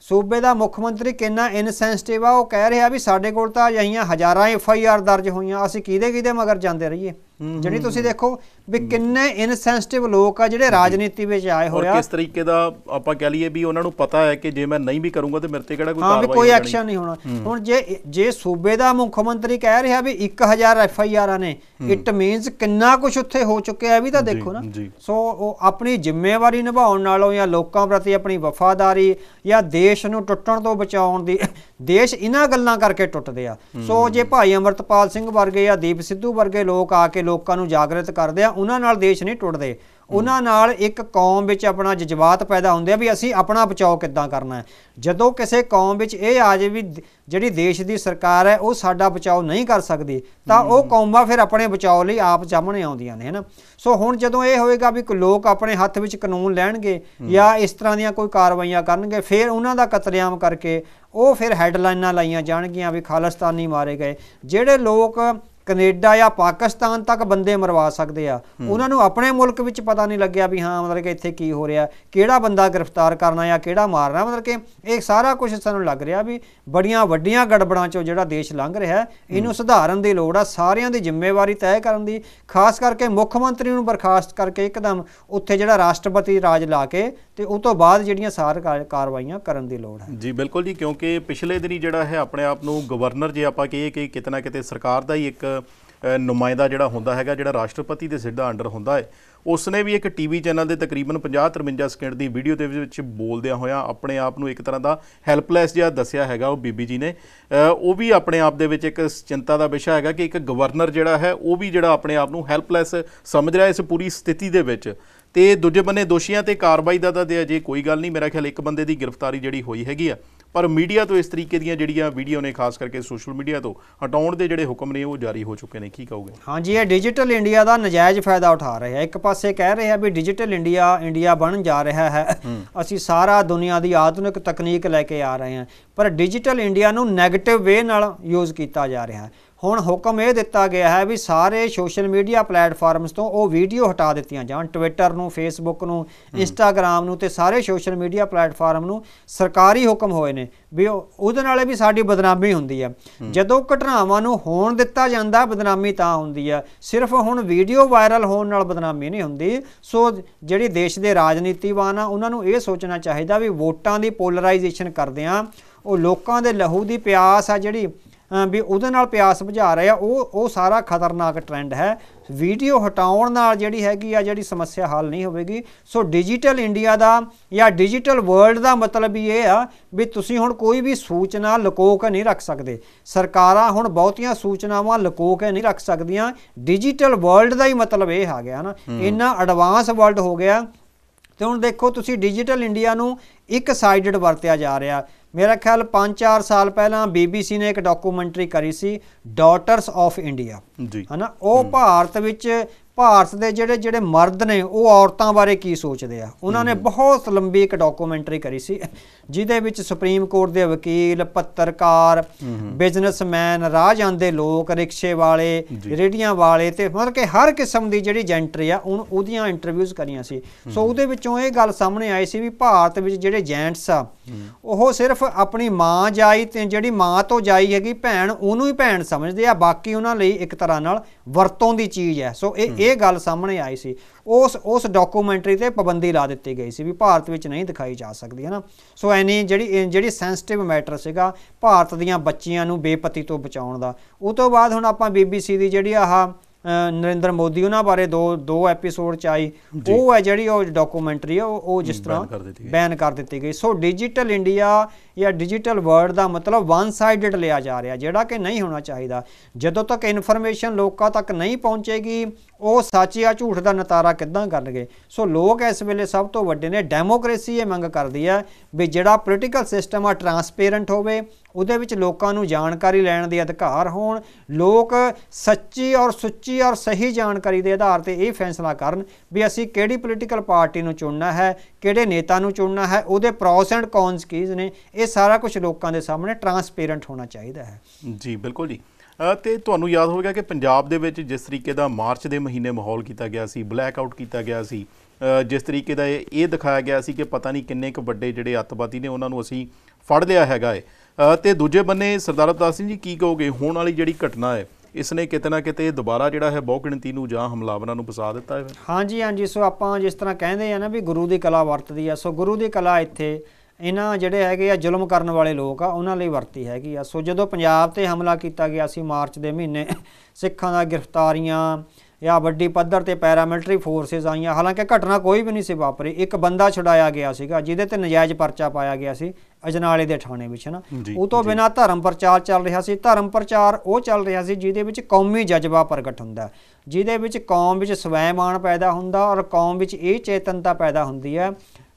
ਸੂਬੇ ਦਾ ਮੁੱਖ ਮੰਤਰੀ ਕਿੰਨਾ ਇਨਸੈਂਸਿਟਿਵ ਆ, ਉਹ ਕਹਿ ਰਿਹਾ ਵੀ ਸਾਡੇ ਕੋਲ ਤਾਂ ਅਜਿਹੀਆਂ ਹਜ਼ਾਰਾਂ FIR ਦਰਜ ਹੋਈਆਂ, ਅਸੀਂ ਕਿਹਦੇ ਮਗਰ ਜਾਂਦੇ ਰਹੀਏ। ਜਿਹੜੀ ਤੁਸੀਂ ਦੇਖੋ ਵੀ ਕਿੰਨੇ ਇਨਸੈਂਸਿਟਿਵ ਲੋਕ ਆ ਜਿਹੜੇ ਰਾਜਨੀਤੀ ਵਿੱਚ ਆਏ ਹੋਏ ਆ। ਕਿਸ ਤਰੀਕੇ ਦਾ ਆਪਾਂ ਕਹਿ ਲਈਏ ਵੀ ਉਹਨਾਂ ਨੂੰ ਪਤਾ ਹੈ ਕਿ ਜੇ ਮੈਂ ਨਹੀਂ ਵੀ ਕਰੂੰਗਾ ਤੇ ਮੇਰੇ ਤੇ ਕਿਹੜਾ ਕੋਈ ਕਾਰਵਾਈ, ਕੋਈ ਐਕਸ਼ਨ ਨਹੀਂ ਹੋਣਾ। ਹੁਣ ਜੇ ਸੂਬੇ ਦਾ ਮੁੱਖ ਮੰਤਰੀ ਕਹਿ ਰਿਹਾ ਵੀ 1000 FIR ਨੇ, ਇਟ ਮੀਨਸ ਕਿੰਨਾ ਕੁਝ ਉੱਥੇ ਹੋ ਚੁੱਕਿਆ ਵੀ ਤਾਂ ਦੇਖੋ ਨਾ। ਸੋ ਉਹ ਆਪਣੀ ਜ਼ਿੰਮੇਵਾਰੀ ਨਿਭਾਉਣ ਨਾਲੋਂ ਜਾਂ ਲੋਕਾਂ ਪ੍ਰਤੀ ਆਪਣੀ ਵਫਾਦਾਰੀ ਜਾਂ ਦੇਸ਼ ਨੂੰ ਟੁੱਟਣ ਤੋਂ ਬਚਾਉਣ ਦੀ, ਦੇਸ਼ ਇਹਨਾਂ ਗੱਲਾਂ ਕਰਕੇ ਟੁੱਟਦੇ ਆ। ਸੋ ਜੇ ਭਾਈ ਅਮਰਤਪਾਲ ਸਿੰਘ ਵਰਗੇ ਜਾਂ ਦੀਪ ਸਿੱਧੂ ਵਰਗੇ ਲੋਕ ਆ ਕੇ ਲੋਕਾਂ ਨੂੰ ਜਾਗਰਿਤ ਕਰਦੇ ਆ, ਉਹਨਾਂ ਨਾਲ ਦੇਸ਼ ਨਹੀਂ ਟੁੱਟਦੇ। ਉਹਨਾਂ ਨਾਲ ਇੱਕ ਕੌਮ ਵਿੱਚ ਆਪਣਾ ਜਜ਼ਬਾਤ ਪੈਦਾ ਹੁੰਦੇ ਆ ਵੀ ਅਸੀਂ ਆਪਣਾ ਬਚਾਓ ਕਿੱਦਾਂ ਕਰਨਾ ਹੈ। ਜਦੋਂ ਕਿਸੇ ਕੌਮ ਵਿੱਚ ਇਹ ਆ ਜਾਏ ਵੀ ਜਿਹੜੀ ਦੇਸ਼ ਦੀ ਸਰਕਾਰ ਹੈ ਉਹ ਸਾਡਾ ਬਚਾਓ ਨਹੀਂ ਕਰ ਸਕਦੀ, ਤਾਂ ਉਹ ਕੌਮਾਂ ਫਿਰ ਆਪਣੇ ਬਚਾਓ ਲਈ ਆਪ ਸਾਹਮਣੇ ਆਉਂਦੀਆਂ ਨੇ, ਹੈ ਨਾ। ਸੋ ਹੁਣ ਜਦੋਂ ਇਹ ਹੋਏਗਾ ਵੀ ਲੋਕ ਆਪਣੇ ਹੱਥ ਵਿੱਚ ਕਾਨੂੰਨ ਲੈਣਗੇ ਜਾਂ ਇਸ ਤਰ੍ਹਾਂ ਦੀਆਂ ਕੋਈ ਕਾਰਵਾਈਆਂ ਕਰਨਗੇ, ਫਿਰ ਉਹਨਾਂ ਦਾ ਕਤਲੇਆਮ ਕਰਕੇ ਉਹ ਫਿਰ ਹੈਡਲਾਈਨਾਂ ਲਾਈਆਂ ਜਾਣਗੀਆਂ ਵੀ ਖਾਲਿਸਤਾਨੀ ਮਾਰੇ ਗਏ। ਜਿਹੜੇ ਲੋਕ ਕੈਨੇਡਾ ਜਾਂ ਪਾਕਿਸਤਾਨ ਤੱਕ ਬੰਦੇ ਮਰਵਾ ਸਕਦੇ ਆ, ਉਹਨਾਂ ਨੂੰ ਆਪਣੇ ਮੁਲਕ ਵਿੱਚ ਪਤਾ ਨਹੀਂ ਲੱਗਿਆ ਵੀ ਹਾਂ ਮਤਲਬ ਕਿ ਇੱਥੇ ਕੀ ਹੋ ਰਿਹਾ, ਕਿਹੜਾ ਬੰਦਾ ਗ੍ਰਿਫਤਾਰ ਕਰਨਾ ਜਾਂ ਕਿਹੜਾ ਮਾਰਨਾ। ਮਤਲਬ ਕਿ ਇਹ ਸਾਰਾ ਕੁਝ ਸਾਨੂੰ ਲੱਗ ਰਿਹਾ ਵੀ ਬੜੀਆਂ ਵੱਡੀਆਂ ਗੜਬੜਾਂ 'ਚੋਂ ਜਿਹੜਾ ਦੇਸ਼ ਲੰਘ ਰਿਹਾ, ਇਹਨੂੰ ਸੁਧਾਰਨ ਦੀ ਲੋੜ ਆ। ਸਾਰਿਆਂ ਦੀ ਜ਼ਿੰਮੇਵਾਰੀ ਤੈਅ ਕਰਨ ਦੀ, ਖਾਸ ਕਰਕੇ ਮੁੱਖ ਮੰਤਰੀ ਨੂੰ ਬਰਖਾਸਤ ਕਰਕੇ ਇੱਕਦਮ ਉੱਥੇ ਜਿਹੜਾ ਰਾਸ਼ਟਰਪਤੀ ਰਾਜ ਲਾ ਕੇ ਤੇ ਉਹ ਤੋਂ ਬਾਅਦ ਜਿਹੜੀਆਂ ਸਾਰੀਆਂ ਕਾਰਵਾਈਆਂ ਕਰਨ ਦੀ ਲੋੜ ਹੈ। ਜੀ ਬਿਲਕੁਲ ਜੀ, ਕਿਉਂਕਿ ਪਿਛਲੇ ਦਿਨੀ ਜਿਹੜਾ ਹੈ ਆਪਣੇ ਆਪ ਨੂੰ ਗਵਰਨਰ, ਜੇ ਆਪਾਂ ਕਹੀਏ ਕਿ ਕਿਤੇ ਨਾ ਕਿਤੇ ਸਰਕਾਰ ਦਾ ਹੀ ਇੱਕ ਨੁਮਾਇੰਦਾ ਜਿਹੜਾ ਹੁੰਦਾ ਹੈਗਾ, ਜਿਹੜਾ ਰਾਸ਼ਟਰਪਤੀ ਦੇ ਸਿੱਧਾ ਅੰਡਰ ਹੁੰਦਾ ਹੈ, ਉਸਨੇ ਵੀ ਇੱਕ ਟੀਵੀ ਚੈਨਲ ਦੇ ਤਕਰੀਬਨ 50-53 ਸਕਿੰਟ ਦੀ ਵੀਡੀਓ ਦੇ ਵਿੱਚ ਬੋਲਦਿਆਂ ਹੋਇਆਂ ਆਪਣੇ ਆਪ ਨੂੰ ਇੱਕ ਤਰ੍ਹਾਂ ਦਾ ਹੈਲਪਲੈਸ ਜਿਹਾ ਦੱਸਿਆ ਹੈਗਾ। ਉਹ ਬੀਬੀ ਜੀ ਨੇ ਉਹ ਵੀ ਆਪਣੇ ਆਪ ਦੇ ਵਿੱਚ ਇੱਕ ਚਿੰਤਾ ਦਾ ਵਿਸ਼ਾ ਹੈਗਾ ਕਿ ਇੱਕ ਗਵਰਨਰ ਜਿਹੜਾ ਹੈ ਉਹ ਵੀ ਜਿਹੜਾ ਆਪਣੇ ਆਪ ਨੂੰ ਹੈਲਪਲੈਸ ਸਮਝ ਰਿਹਾ ਇਸ ਪੂਰੀ ਸਥਿਤੀ ਦੇ ਵਿੱਚ। ਤੇ ਦੂਜੇ ਬੰਨੇ ਦੋਸ਼ੀਆਂ ਤੇ ਕਾਰਵਾਈ ਦਾ ਤਾਂ ਅਜੇ ਕੋਈ ਗੱਲ ਨਹੀਂ, ਮੇਰਾ ਖਿਆਲ ਇੱਕ ਬੰਦੇ ਦੀ ਗ੍ਰਿਫਤਾਰੀ ਜਿਹੜੀ ਹੋਈ ਹੈਗੀ ਆ, ਪਰ ਮੀਡੀਆ ਤੋਂ ਇਸ ਤਰੀਕੇ ਦੀਆਂ ਜਿਹੜੀਆਂ ਵੀਡੀਓ ਨੇ, ਖਾਸ ਕਰਕੇ ਸੋਸ਼ਲ ਮੀਡੀਆ ਤੋਂ ਹਟਾਉਣ ਦੇ ਜਿਹੜੇ ਹੁਕਮ ਨੇ ਉਹ ਜਾਰੀ ਹੋ ਚੁੱਕੇ ਨੇ। ਕੀ ਕਹੋਗੇ? ਹਾਂਜੀ, ਇਹ ਡਿਜੀਟਲ ਇੰਡੀਆ ਦਾ ਨਜਾਇਜ਼ ਫਾਇਦਾ ਉਠਾ ਰਹੇ ਆ। ਇੱਕ ਪਾਸੇ ਕਹਿ ਰਹੇ ਆ ਵੀ ਡਿਜੀਟਲ ਇੰਡੀਆ ਬਣ ਜਾ ਰਿਹਾ ਹੈ, ਅਸੀਂ ਸਾਰਾ ਦੁਨੀਆ ਦੀ ਆਧੁਨਿਕ ਤਕਨੀਕ ਲੈ ਕੇ ਆ ਰਹੇ ਹਾਂ, ਪਰ ਡਿਜੀਟਲ ਇੰਡੀਆ ਨੂੰ ਨੈਗੇਟਿਵ ਵੇ ਨਾਲ ਯੂਜ਼ ਕੀਤਾ ਜਾ ਰਿਹਾ ਹੈ। ਹੁਣ ਹੁਕਮ ਇਹ ਦਿੱਤਾ ਗਿਆ ਹੈ ਵੀ ਸਾਰੇ ਸੋਸ਼ਲ ਮੀਡੀਆ ਪਲੇਟਫਾਰਮਸ ਤੋਂ ਉਹ ਵੀਡੀਓ ਹਟਾ ਦਿੱਤੀਆਂ ਜਾਣ, ਟਵਿੱਟਰ ਨੂੰ, ਫੇਸਬੁੱਕ ਨੂੰ, ਇੰਸਟਾਗ੍ਰਾਮ ਨੂੰ, ਤੇ ਸਾਰੇ ਸੋਸ਼ਲ ਮੀਡੀਆ ਪਲੇਟਫਾਰਮ ਨੂੰ ਸਰਕਾਰੀ ਹੁਕਮ ਹੋਏ ਨੇ ਵੀ ਉਹਦੇ ਨਾਲ ਵੀ ਸਾਡੀ ਬਦਨਾਮੀ ਹੁੰਦੀ ਹੈ। ਜਦੋਂ ਘਟਨਾਵਾਂ ਨੂੰ ਹੋਣ ਦਿੱਤਾ ਜਾਂਦਾ, ਬਦਨਾਮੀ ਤਾਂ ਹੁੰਦੀ ਹੈ। ਸਿਰਫ ਹੁਣ ਵੀਡੀਓ ਵਾਇਰਲ ਹੋਣ ਨਾਲ ਬਦਨਾਮੀ ਨਹੀਂ ਹੁੰਦੀ। ਸੋ ਜਿਹੜੀ ਦੇਸ਼ ਦੇ ਰਾਜਨੀਤੀਵਾਨ ਆ, ਉਹਨਾਂ ਨੂੰ ਇਹ ਸੋਚਣਾ ਚਾਹੀਦਾ ਵੀ ਵੋਟਾਂ ਦੀ ਪੋਲਰਾਈਜੇਸ਼ਨ ਕਰਦੇ ਆ, ਉਹ ਲੋਕਾਂ ਦੇ ਲਹੂ ਦੀ ਪਿਆਸ ਆ ਜਿਹੜੀ ਵੀ ਉਹਦੇ ਨਾਲ ਪਿਆਸ ਬੁਝਾ ਰਹੇ ਆ, ਉਹ ਸਾਰਾ ਖਤਰਨਾਕ ਟ੍ਰੈਂਡ ਹੈ। ਵੀਡੀਓ ਹਟਾਉਣ ਨਾਲ ਜਿਹੜੀ ਹੈਗੀ ਆ ਜਿਹੜੀ ਸਮੱਸਿਆ ਹੱਲ ਨਹੀਂ ਹੋਵੇਗੀ। ਸੋ ਡਿਜੀਟਲ ਇੰਡੀਆ ਦਾ ਜਾਂ ਡਿਜੀਟਲ ਵਰਲਡ ਦਾ ਮਤਲਬ ਹੀ ਇਹ ਆ ਵੀ ਤੁਸੀਂ ਹੁਣ ਕੋਈ ਵੀ ਸੂਚਨਾ ਲੁਕੋ ਕੇ ਨਹੀਂ ਰੱਖ ਸਕਦੇ। ਸਰਕਾਰਾਂ ਹੁਣ ਬਹੁਤੀਆਂ ਸੂਚਨਾਵਾਂ ਲੁਕੋ ਕੇ ਨਹੀਂ ਰੱਖ ਸਕਦੀਆਂ। ਡਿਜੀਟਲ ਵਰਲਡ ਦਾ ਹੀ ਮਤਲਬ ਇਹ ਆ ਗਿਆ ਨਾ, ਇੰਨਾ ਐਡਵਾਂਸ ਵਰਲਡ ਹੋ ਗਿਆ। ਤੇ ਹੁਣ ਦੇਖੋ ਤੁਸੀਂ ਡਿਜੀਟਲ ਇੰਡੀਆ ਨੂੰ ਇੱਕ ਸਾਈਡਡ ਵਰਤਿਆ ਜਾ ਰਿਹਾ। ਮੇਰਾ ਖਿਆਲ 5-4 ਸਾਲ ਪਹਿਲਾਂ BBC ਨੇ ਇੱਕ ਡਾਕੂਮੈਂਟਰੀ ਕਰੀ ਸੀ, ਡਾਟਰਸ ਆਫ ਇੰਡੀਆ, ਹੈ ਨਾ। ਉਹ ਭਾਰਤ ਦੇ ਜਿਹੜੇ ਮਰਦ ਨੇ ਉਹ ਔਰਤਾਂ ਬਾਰੇ ਕੀ ਸੋਚਦੇ ਆ, ਉਹਨਾਂ ਨੇ ਬਹੁਤ ਲੰਬੀ ਇੱਕ ਡਾਕੂਮੈਂਟਰੀ ਕਰੀ ਸੀ, ਜਿਹਦੇ ਵਿੱਚ ਸੁਪਰੀਮ ਕੋਰਟ ਦੇ ਵਕੀਲ, ਪੱਤਰਕਾਰ, ਬਿਜ਼ਨਸਮੈਨ, ਰਾਹ ਜਾਂਦੇ ਲੋਕ, ਰਿਕਸ਼ੇ ਵਾਲੇ, ਰੇਹੜੀਆਂ ਵਾਲੇ, ਤੇ ਮਤਲਬ ਕਿ ਹਰ ਕਿਸਮ ਦੀ ਜਿਹੜੀ ਜੈਂਟਰੀ ਆ ਉਹਦੀਆਂ ਇੰਟਰਵਿਊਜ਼ ਕਰੀਆਂ ਸੀ। ਸੋ ਉਹਦੇ ਵਿੱਚੋਂ ਇਹ ਗੱਲ ਸਾਹਮਣੇ ਆਈ ਸੀ ਵੀ ਭਾਰਤ ਵਿੱਚ ਜਿਹੜੇ ਜੈਂਟਸ ਆ ਉਹ ਸਿਰਫ ਆਪਣੀ ਮਾਂ ਜਾਈ, ਤੇ ਜਿਹੜੀ ਮਾਂ ਤੋਂ ਜਾਈ ਹੈਗੀ ਭੈਣ, ਉਹਨੂੰ ਹੀ ਭੈਣ ਸਮਝਦੇ ਆ, ਬਾਕੀ ਉਹਨਾਂ ਲਈ ਇੱਕ ਤਰ੍ਹਾਂ ਨਾਲ ਵਰਤੋਂ ਦੀ ਚੀਜ਼ ਹੈ। ਸੋ ਇਹ ਗੱਲ ਸਾਹਮਣੇ ਆਈ ਸੀ। ਉਸ ਡਾਕੂਮੈਂਟਰੀ ਤੇ ਪਾਬੰਦੀ ਲਾ ਦਿੱਤੀ ਗਈ ਸੀ ਵੀ ਭਾਰਤ ਵਿੱਚ ਨਹੀਂ ਦਿਖਾਈ ਜਾ ਸਕਦੀ, ਹੈ ਨਾ। ਸੋ ਐਨੀ ਜਿਹੜੀ ਸੈਂਸਿਟਿਵ ਮੈਟਰ ਸੀਗਾ ਭਾਰਤ ਦੀਆਂ ਬੱਚੀਆਂ ਨੂੰ ਬੇਪਤੀ ਤੋਂ ਬਚਾਉਣ ਦਾ। ਉਹ ਤੋਂ ਬਾਅਦ ਹੁਣ ਆਪਾਂ BBC ਦੀ ਜਿਹੜੀ ਨਰਿੰਦਰ ਮੋਦੀ ਉਹਨਾਂ ਬਾਰੇ ਦੋ ਐਪੀਸੋਡ 'ਚ ਆਈ, ਉਹ ਹੈ ਜਿਹੜੀ ਉਹ ਡਾਕੂਮੈਂਟਰੀ ਹੈ, ਉਹ ਜਿਸ ਤਰ੍ਹਾਂ ਬੈਨ ਕਰ ਦਿੱਤੀ ਗਈ। ਸੋ ਡਿਜੀਟਲ ਇੰਡੀਆ ਜਾਂ ਡਿਜੀਟਲ ਵਰਲਡ ਦਾ ਮਤਲਬ ਵਨ ਸਾਈਡਡ ਲਿਆ ਜਾ ਰਿਹਾ, ਜਿਹੜਾ ਕਿ ਨਹੀਂ ਹੋਣਾ ਚਾਹੀਦਾ। ਜਦੋਂ ਤੱਕ ਇਨਫੋਰਮੇਸ਼ਨ ਲੋਕਾਂ ਤੱਕ ਨਹੀਂ ਪਹੁੰਚੇਗੀ, ਉਹ ਸੱਚ ਜਾਂ ਝੂਠ ਦਾ ਨਤਾਰਾ ਕਿੱਦਾਂ ਕਰਨਗੇ। ਸੋ ਲੋਕ ਇਸ ਵੇਲੇ ਸਭ ਤੋਂ ਵੱਡੇ ਨੇ, ਡੈਮੋਕ੍ਰੇਸੀ ਇਹ ਮੰਗ ਕਰਦੀ ਹੈ ਵੀ ਜਿਹੜਾ ਪੋਲੀਟੀਕਲ ਸਿਸਟਮ ਆ ਟਰਾਂਸਪੇਰੈਂਟ ਹੋਵੇ, ਉਹਦੇ ਵਿੱਚ ਲੋਕਾਂ ਨੂੰ ਜਾਣਕਾਰੀ ਲੈਣ ਦੇ ਅਧਿਕਾਰ ਹੋਣ, ਲੋਕ ਸੱਚੀ ਔਰ ਸੁੱਚੀ ਔਰ ਸਹੀ ਜਾਣਕਾਰੀ ਦੇ ਆਧਾਰ ਤੇ ਇਹ ਫੈਸਲਾ ਕਰਨ ਵੀ ਅਸੀਂ ਕਿਹੜੀ ਪੋਲੀਟੀਕਲ ਪਾਰਟੀ ਨੂੰ ਚੁਣਨਾ ਹੈ, ਕਿਹੜੇ ਨੇਤਾ ਨੂੰ ਚੁਣਨਾ ਹੈ, ਉਹਦੇ ਪ੍ਰੋਸ ਐਂਡ ਕੌਨਸ ਕੀ ਨੇ। ਇਹ ਸਾਰਾ ਕੁਝ ਲੋਕਾਂ ਦੇ ਸਾਹਮਣੇ ਟਰਾਂਸਪੇਰੈਂਟ ਹੋਣਾ ਚਾਹੀਦਾ ਹੈ। ਜੀ ਬਿਲਕੁਲ ਜੀ। ਤੇ ਤੁਹਾਨੂੰ ਯਾਦ ਹੋਵੇਗਾ ਕਿ ਪੰਜਾਬ ਦੇ ਵਿੱਚ ਜਿਸ ਤਰੀਕੇ ਦਾ ਮਾਰਚ ਦੇ ਮਹੀਨੇ ਮਾਹੌਲ ਕੀਤਾ ਗਿਆ ਸੀ, ਬਲੈਕ ਆਊਟ ਕੀਤਾ ਗਿਆ ਸੀ, ਜਿਸ ਤਰੀਕੇ ਦਾ ਇਹ ਦਿਖਾਇਆ ਗਿਆ ਸੀ ਕਿ ਪਤਾ ਨਹੀਂ ਕਿੰਨੇ ਕੁ ਵੱਡੇ ਜਿਹੜੇ ਅੱਤਵਾਦੀ ਨੇ ਉਹਨਾਂ ਨੂੰ ਅਸੀਂ ਫੜ ਲਿਆ ਹੈਗਾ ਹੈ। ਤੇ ਦੂਜੇ ਬੰਨੇ ਸਰਦਾਰ ਅਵਤਾਰ ਸਿੰਘ ਜੀ, ਕੀ ਕਹੋਗੇ ਹੋਣ ਵਾਲੀ ਜਿਹੜੀ ਘਟਨਾ ਹੈ ਇਸ ਨੇ ਕਿਤੇ ਨਾ ਕਿਤੇ ਦੁਬਾਰਾ ਜਿਹੜਾ ਹੈ ਬਹੁ ਗਿਣਤੀ ਨੂੰ ਜਾਂ ਹਮਲਾਵਰਾਂ ਨੂੰ ਫਸਾ ਦਿੱਤਾ ਹੈ। ਹਾਂਜੀ ਹਾਂਜੀ, ਸੋ ਆਪਾਂ ਜਿਸ ਤਰ੍ਹਾਂ ਕਹਿੰਦੇ ਆ ਨਾ ਵੀ ਗੁਰੂ ਦੀ ਕਲਾ ਵਰਤਦੀ ਆ, ਸੋ ਗੁਰੂ ਦੀ ਕਲਾ ਇੱਥੇ ਇਹਨਾਂ ਜਿਹੜੇ ਹੈਗੇ ਆ ਜ਼ੁਲਮ ਕਰਨ ਵਾਲੇ ਲੋਕ ਆ ਉਹਨਾਂ ਲਈ ਵਰਤੀ ਹੈਗੀ ਆ। ਸੋ ਜਦੋਂ ਪੰਜਾਬ ਤੇ ਹਮਲਾ ਕੀਤਾ ਗਿਆ ਸੀ ਮਾਰਚ ਦੇ ਮਹੀਨੇ, ਸਿੱਖਾਂ ਦਾ ਗ੍ਰਿਫਤਾਰੀਆਂ ਜਾਂ ਵੱਡੀ ਪੱਧਰ ਤੇ ਪੈਰਾਮਿਲਟਰੀ ਫੋਰਸਿਸ ਆਈਆਂ, ਹਾਲਾਂਕਿ ਘਟਨਾ ਕੋਈ ਵੀ ਨਹੀਂ ਸੀ ਵਾਪਰੀ। ਇੱਕ ਬੰਦਾ ਛੁਡਾਇਆ ਗਿਆ ਸੀਗਾ ਜਿਹਦੇ ਤੇ ਨਜਾਇਜ਼ ਪਰਚਾ ਪਾਇਆ ਗਿਆ ਸੀ ਅਜਨਾਲੇ ਦੇ ਥਾਣੇ ਵਿੱਚ ਨਾ। ਉਹ ਤੋਂ ਬਿਨਾਂ ਧਰਮ ਪ੍ਰਚਾਰ ਚੱਲ ਰਿਹਾ ਸੀ। ਧਰਮ ਪ੍ਰਚਾਰ ਉਹ ਚੱਲ ਰਿਹਾ ਸੀ ਜਿਹਦੇ ਵਿੱਚ ਕੌਮੀ ਜਜ਼ਬਾ ਪ੍ਰਗਟ ਹੁੰਦਾ, ਜਿਹਦੇ ਵਿੱਚ ਕੌਮ ਵਿੱਚ ਸਵੈਮਾਣ ਪੈਦਾ ਹੁੰਦਾ ਔਰ ਕੌਮ ਵਿੱਚ ਇਹ ਚੇਤਨਤਾ ਪੈਦਾ ਹੁੰਦੀ ਹੈ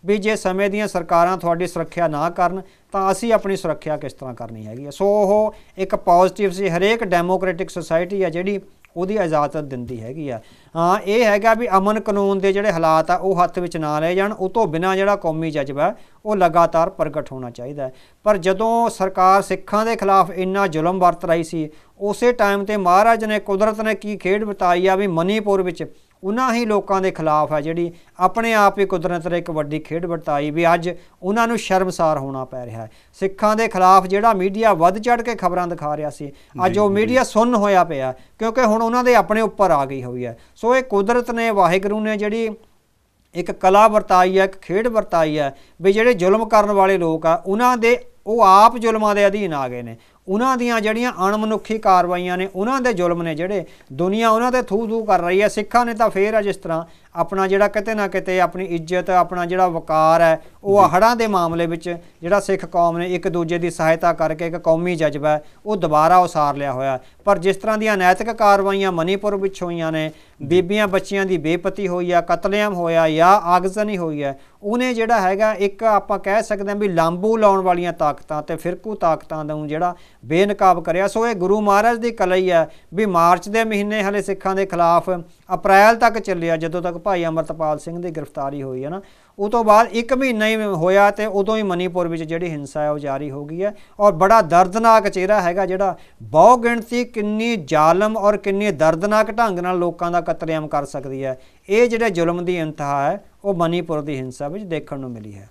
ਵੀ ਜੇ ਸਮੇਂ ਦੀਆਂ ਸਰਕਾਰਾਂ ਤੁਹਾਡੀ ਸੁਰੱਖਿਆ ਨਾ ਕਰਨ ਤਾਂ ਅਸੀਂ ਆਪਣੀ ਸੁਰੱਖਿਆ ਕਿਸ ਤਰ੍ਹਾਂ ਕਰਨੀ ਹੈਗੀ। ਸੋ ਉਹ ਇੱਕ ਪੋਜ਼ਿਟਿਵ ਸੀ। ਹਰੇਕ ਡੈਮੋਕ੍ਰੈਟਿਕ ਸੁਸਾਇਟੀ ਆ ਜਿਹੜੀ ਉਹਦੀ ਇਜਾਜ਼ਤ ਦਿੰਦੀ ਹੈਗੀ ਆ। ਹਾਂ, ਇਹ ਹੈਗਾ ਵੀ ਅਮਨ ਕਾਨੂੰਨ ਦੇ ਜਿਹੜੇ ਹਾਲਾਤ ਆ ਉਹ ਹੱਥ ਵਿੱਚ ਨਾ ਲਏ ਜਾਣ, ਉਹ ਤੋਂ ਬਿਨਾਂ ਜਿਹੜਾ ਕੌਮੀ ਜਜ਼ਬਾ ਉਹ ਲਗਾਤਾਰ ਪ੍ਰਗਟ ਹੋਣਾ ਚਾਹੀਦਾ। ਪਰ ਜਦੋਂ ਸਰਕਾਰ ਸਿੱਖਾਂ ਦੇ ਖਿਲਾਫ ਇੰਨਾ ਜ਼ੁਲਮ ਵਰਤ ਰਹੀ ਸੀ, ਉਸੇ ਟਾਈਮ ਤੇ ਮਹਾਰਾਜ ਨੇ, ਕੁਦਰਤ ਨੇ ਕੀ ਖੇਡ ਬਿਤਾਈ ਆ ਵੀ ਮਨੀਪੁਰ ਵਿੱਚ ਉਹਨਾਂ ਹੀ ਲੋਕਾਂ ਦੇ ਖਿਲਾਫ ਹੈ ਜਿਹੜੀ ਆਪਣੇ ਆਪ ਹੀ ਕੁਦਰਤ ਨੇ ਇੱਕ ਵੱਡੀ ਖੇਡ ਵਰਤਾਈ ਵੀ ਅੱਜ ਉਹਨਾਂ ਨੂੰ ਸ਼ਰਮਸਾਰ ਹੋਣਾ ਪੈ ਰਿਹਾ ਹੈ। ਸਿੱਖਾਂ ਦੇ ਖਿਲਾਫ ਜਿਹੜਾ ਮੀਡੀਆ ਵੱਧ ਚੜ੍ਹ ਕੇ ਖਬਰਾਂ ਦਿਖਾ ਰਿਹਾ ਸੀ, ਅੱਜ ਉਹ ਮੀਡੀਆ ਸੁੰਨ ਹੋਇਆ ਪਿਆ ਕਿਉਂਕਿ ਹੁਣ ਉਹਨਾਂ ਦੇ ਆਪਣੇ ਉੱਪਰ ਆ ਗਈ ਹੋਈ ਹੈ। ਸੋ ਇਹ ਕੁਦਰਤ ਨੇ, ਵਾਹਿਗੁਰੂ ਨੇ ਜਿਹੜੀ ਇੱਕ ਕਲਾ ਵਰਤਾਈ ਹੈ, ਇੱਕ ਖੇਡ ਵਰਤਾਈ ਹੈ ਵੀ ਜਿਹੜੇ ਜ਼ੁਲਮ ਕਰਨ ਵਾਲੇ ਲੋਕ ਆ ਉਹਨਾਂ ਦੇ, ਉਹ ਆਪ ਜ਼ੁਲਮਾਂ ਦੇ ਅਧੀਨ ਆ ਗਏ ਨੇ। ਉਹਨਾਂ ਦੀਆਂ ਜਿਹੜੀਆਂ ਅਣਮਨੁੱਖੀ ਕਾਰਵਾਈਆਂ ਨੇ, ਉਹਨਾਂ ਦੇ ਜ਼ੁਲਮ ਨੇ ਜਿਹੜੇ ਦੁਨੀਆ ਉਹਨਾਂ ਦੇ ਥੂ ਕਰ ਰਹੀ ਹੈ। ਸਿੱਖਾਂ ਨੇ ਤਾਂ ਫੇਰ ਆ ਜਿਸ ਤਰ੍ਹਾਂ ਆਪਣਾ ਜਿਹੜਾ ਕਿਤੇ ਨਾ ਕਿਤੇ ਆਪਣੀ ਇੱਜ਼ਤ, ਆਪਣਾ ਜਿਹੜਾ ਵਕਾਰ ਹੈ ਉਹ ਹੜ੍ਹਾਂ ਦੇ ਮਾਮਲੇ ਵਿੱਚ ਜਿਹੜਾ ਸਿੱਖ ਕੌਮ ਨੇ ਇੱਕ ਦੂਜੇ ਦੀ ਸਹਾਇਤਾ ਕਰਕੇ ਇੱਕ ਕੌਮੀ ਜਜ਼ਬਾ ਉਹ ਦੁਬਾਰਾ ਉਸਾਰ ਲਿਆ ਹੋਇਆ। ਪਰ ਜਿਸ ਤਰ੍ਹਾਂ ਦੀਆਂ ਨੈਤਿਕ ਕਾਰਵਾਈਆਂ ਮਨੀਪੁਰ ਵਿੱਚ ਹੋਈਆਂ ਨੇ, ਬੀਬੀਆਂ ਬੱਚੀਆਂ ਦੀ ਬੇਪਤੀ ਹੋਈ ਆ, ਕਤਲੇਆਮ ਹੋਇਆ ਜਾਂ ਆਗਜ਼ਨੀ ਹੋਈ ਹੈ, ਉਹਨੇ ਜਿਹੜਾ ਹੈਗਾ ਇੱਕ ਆਪਾਂ ਕਹਿ ਸਕਦੇ ਹਾਂ ਵੀ ਲਾਂਬੂ ਲਾਉਣ ਵਾਲੀਆਂ ਤਾਕਤਾਂ ਤੇ ਫਿਰਕੂ ਤਾਕਤਾਂ ਨੂੰ ਜਿਹੜਾ ਬੇਨਕਾਬ ਕਰਿਆ। ਸੋ ਇਹ ਗੁਰੂ ਮਹਾਰਾਜ ਦੀ ਕਲਾ ਹੀ ਹੈ ਵੀ ਮਾਰਚ ਦੇ ਮਹੀਨੇ ਹਲੇ ਸਿੱਖਾਂ ਦੇ ਖਿਲਾਫ ਅਪ੍ਰੈਲ ਤੱਕ ਚੱਲਿਆ, ਜਦੋਂ ਤੱਕ ਭਾਈ ਅਮਰਤਪਾਲ ਸਿੰਘ ਦੀ ਗ੍ਰਿਫਤਾਰੀ ਹੋਈ ਹੈ ਨਾ। ਉਹ ਤੋਂ ਬਾਅਦ 1 ਮਹੀਨਾ ਹੀ ਹੋਇਆ ਤੇ ਉਦੋਂ ਹੀ ਮਨੀਪੁਰ ਵਿੱਚ ਜਿਹੜੀ ਹਿੰਸਾ ਹੈ ਉਹ ਜਾਰੀ ਹੋ ਗਈ ਹੈ। ਔਰ ਬੜਾ ਦਰਦਨਾਕ ਚਿਹਰਾ ਹੈਗਾ ਜਿਹੜਾ ਬਹੁ ਗਿਣਤੀ ਕਿੰਨੀ ਜ਼ਾਲਮ ਔਰ ਕਿੰਨੀ ਦਰਦਨਾਕ ਢੰਗ ਨਾਲ ਲੋਕਾਂ ਦਾ ਕਤਲੇਆਮ ਕਰ ਸਕਦੀ ਹੈ। ਇਹ ਜਿਹੜੇ ਜ਼ੁਲਮ ਦੀ ਇੰਤਹਾ ਹੈ ਉਹ ਮਨੀਪੁਰ ਦੀ ਹਿੰਸਾ ਵਿੱਚ ਦੇਖਣ ਨੂੰ ਮਿਲੀ ਹੈ।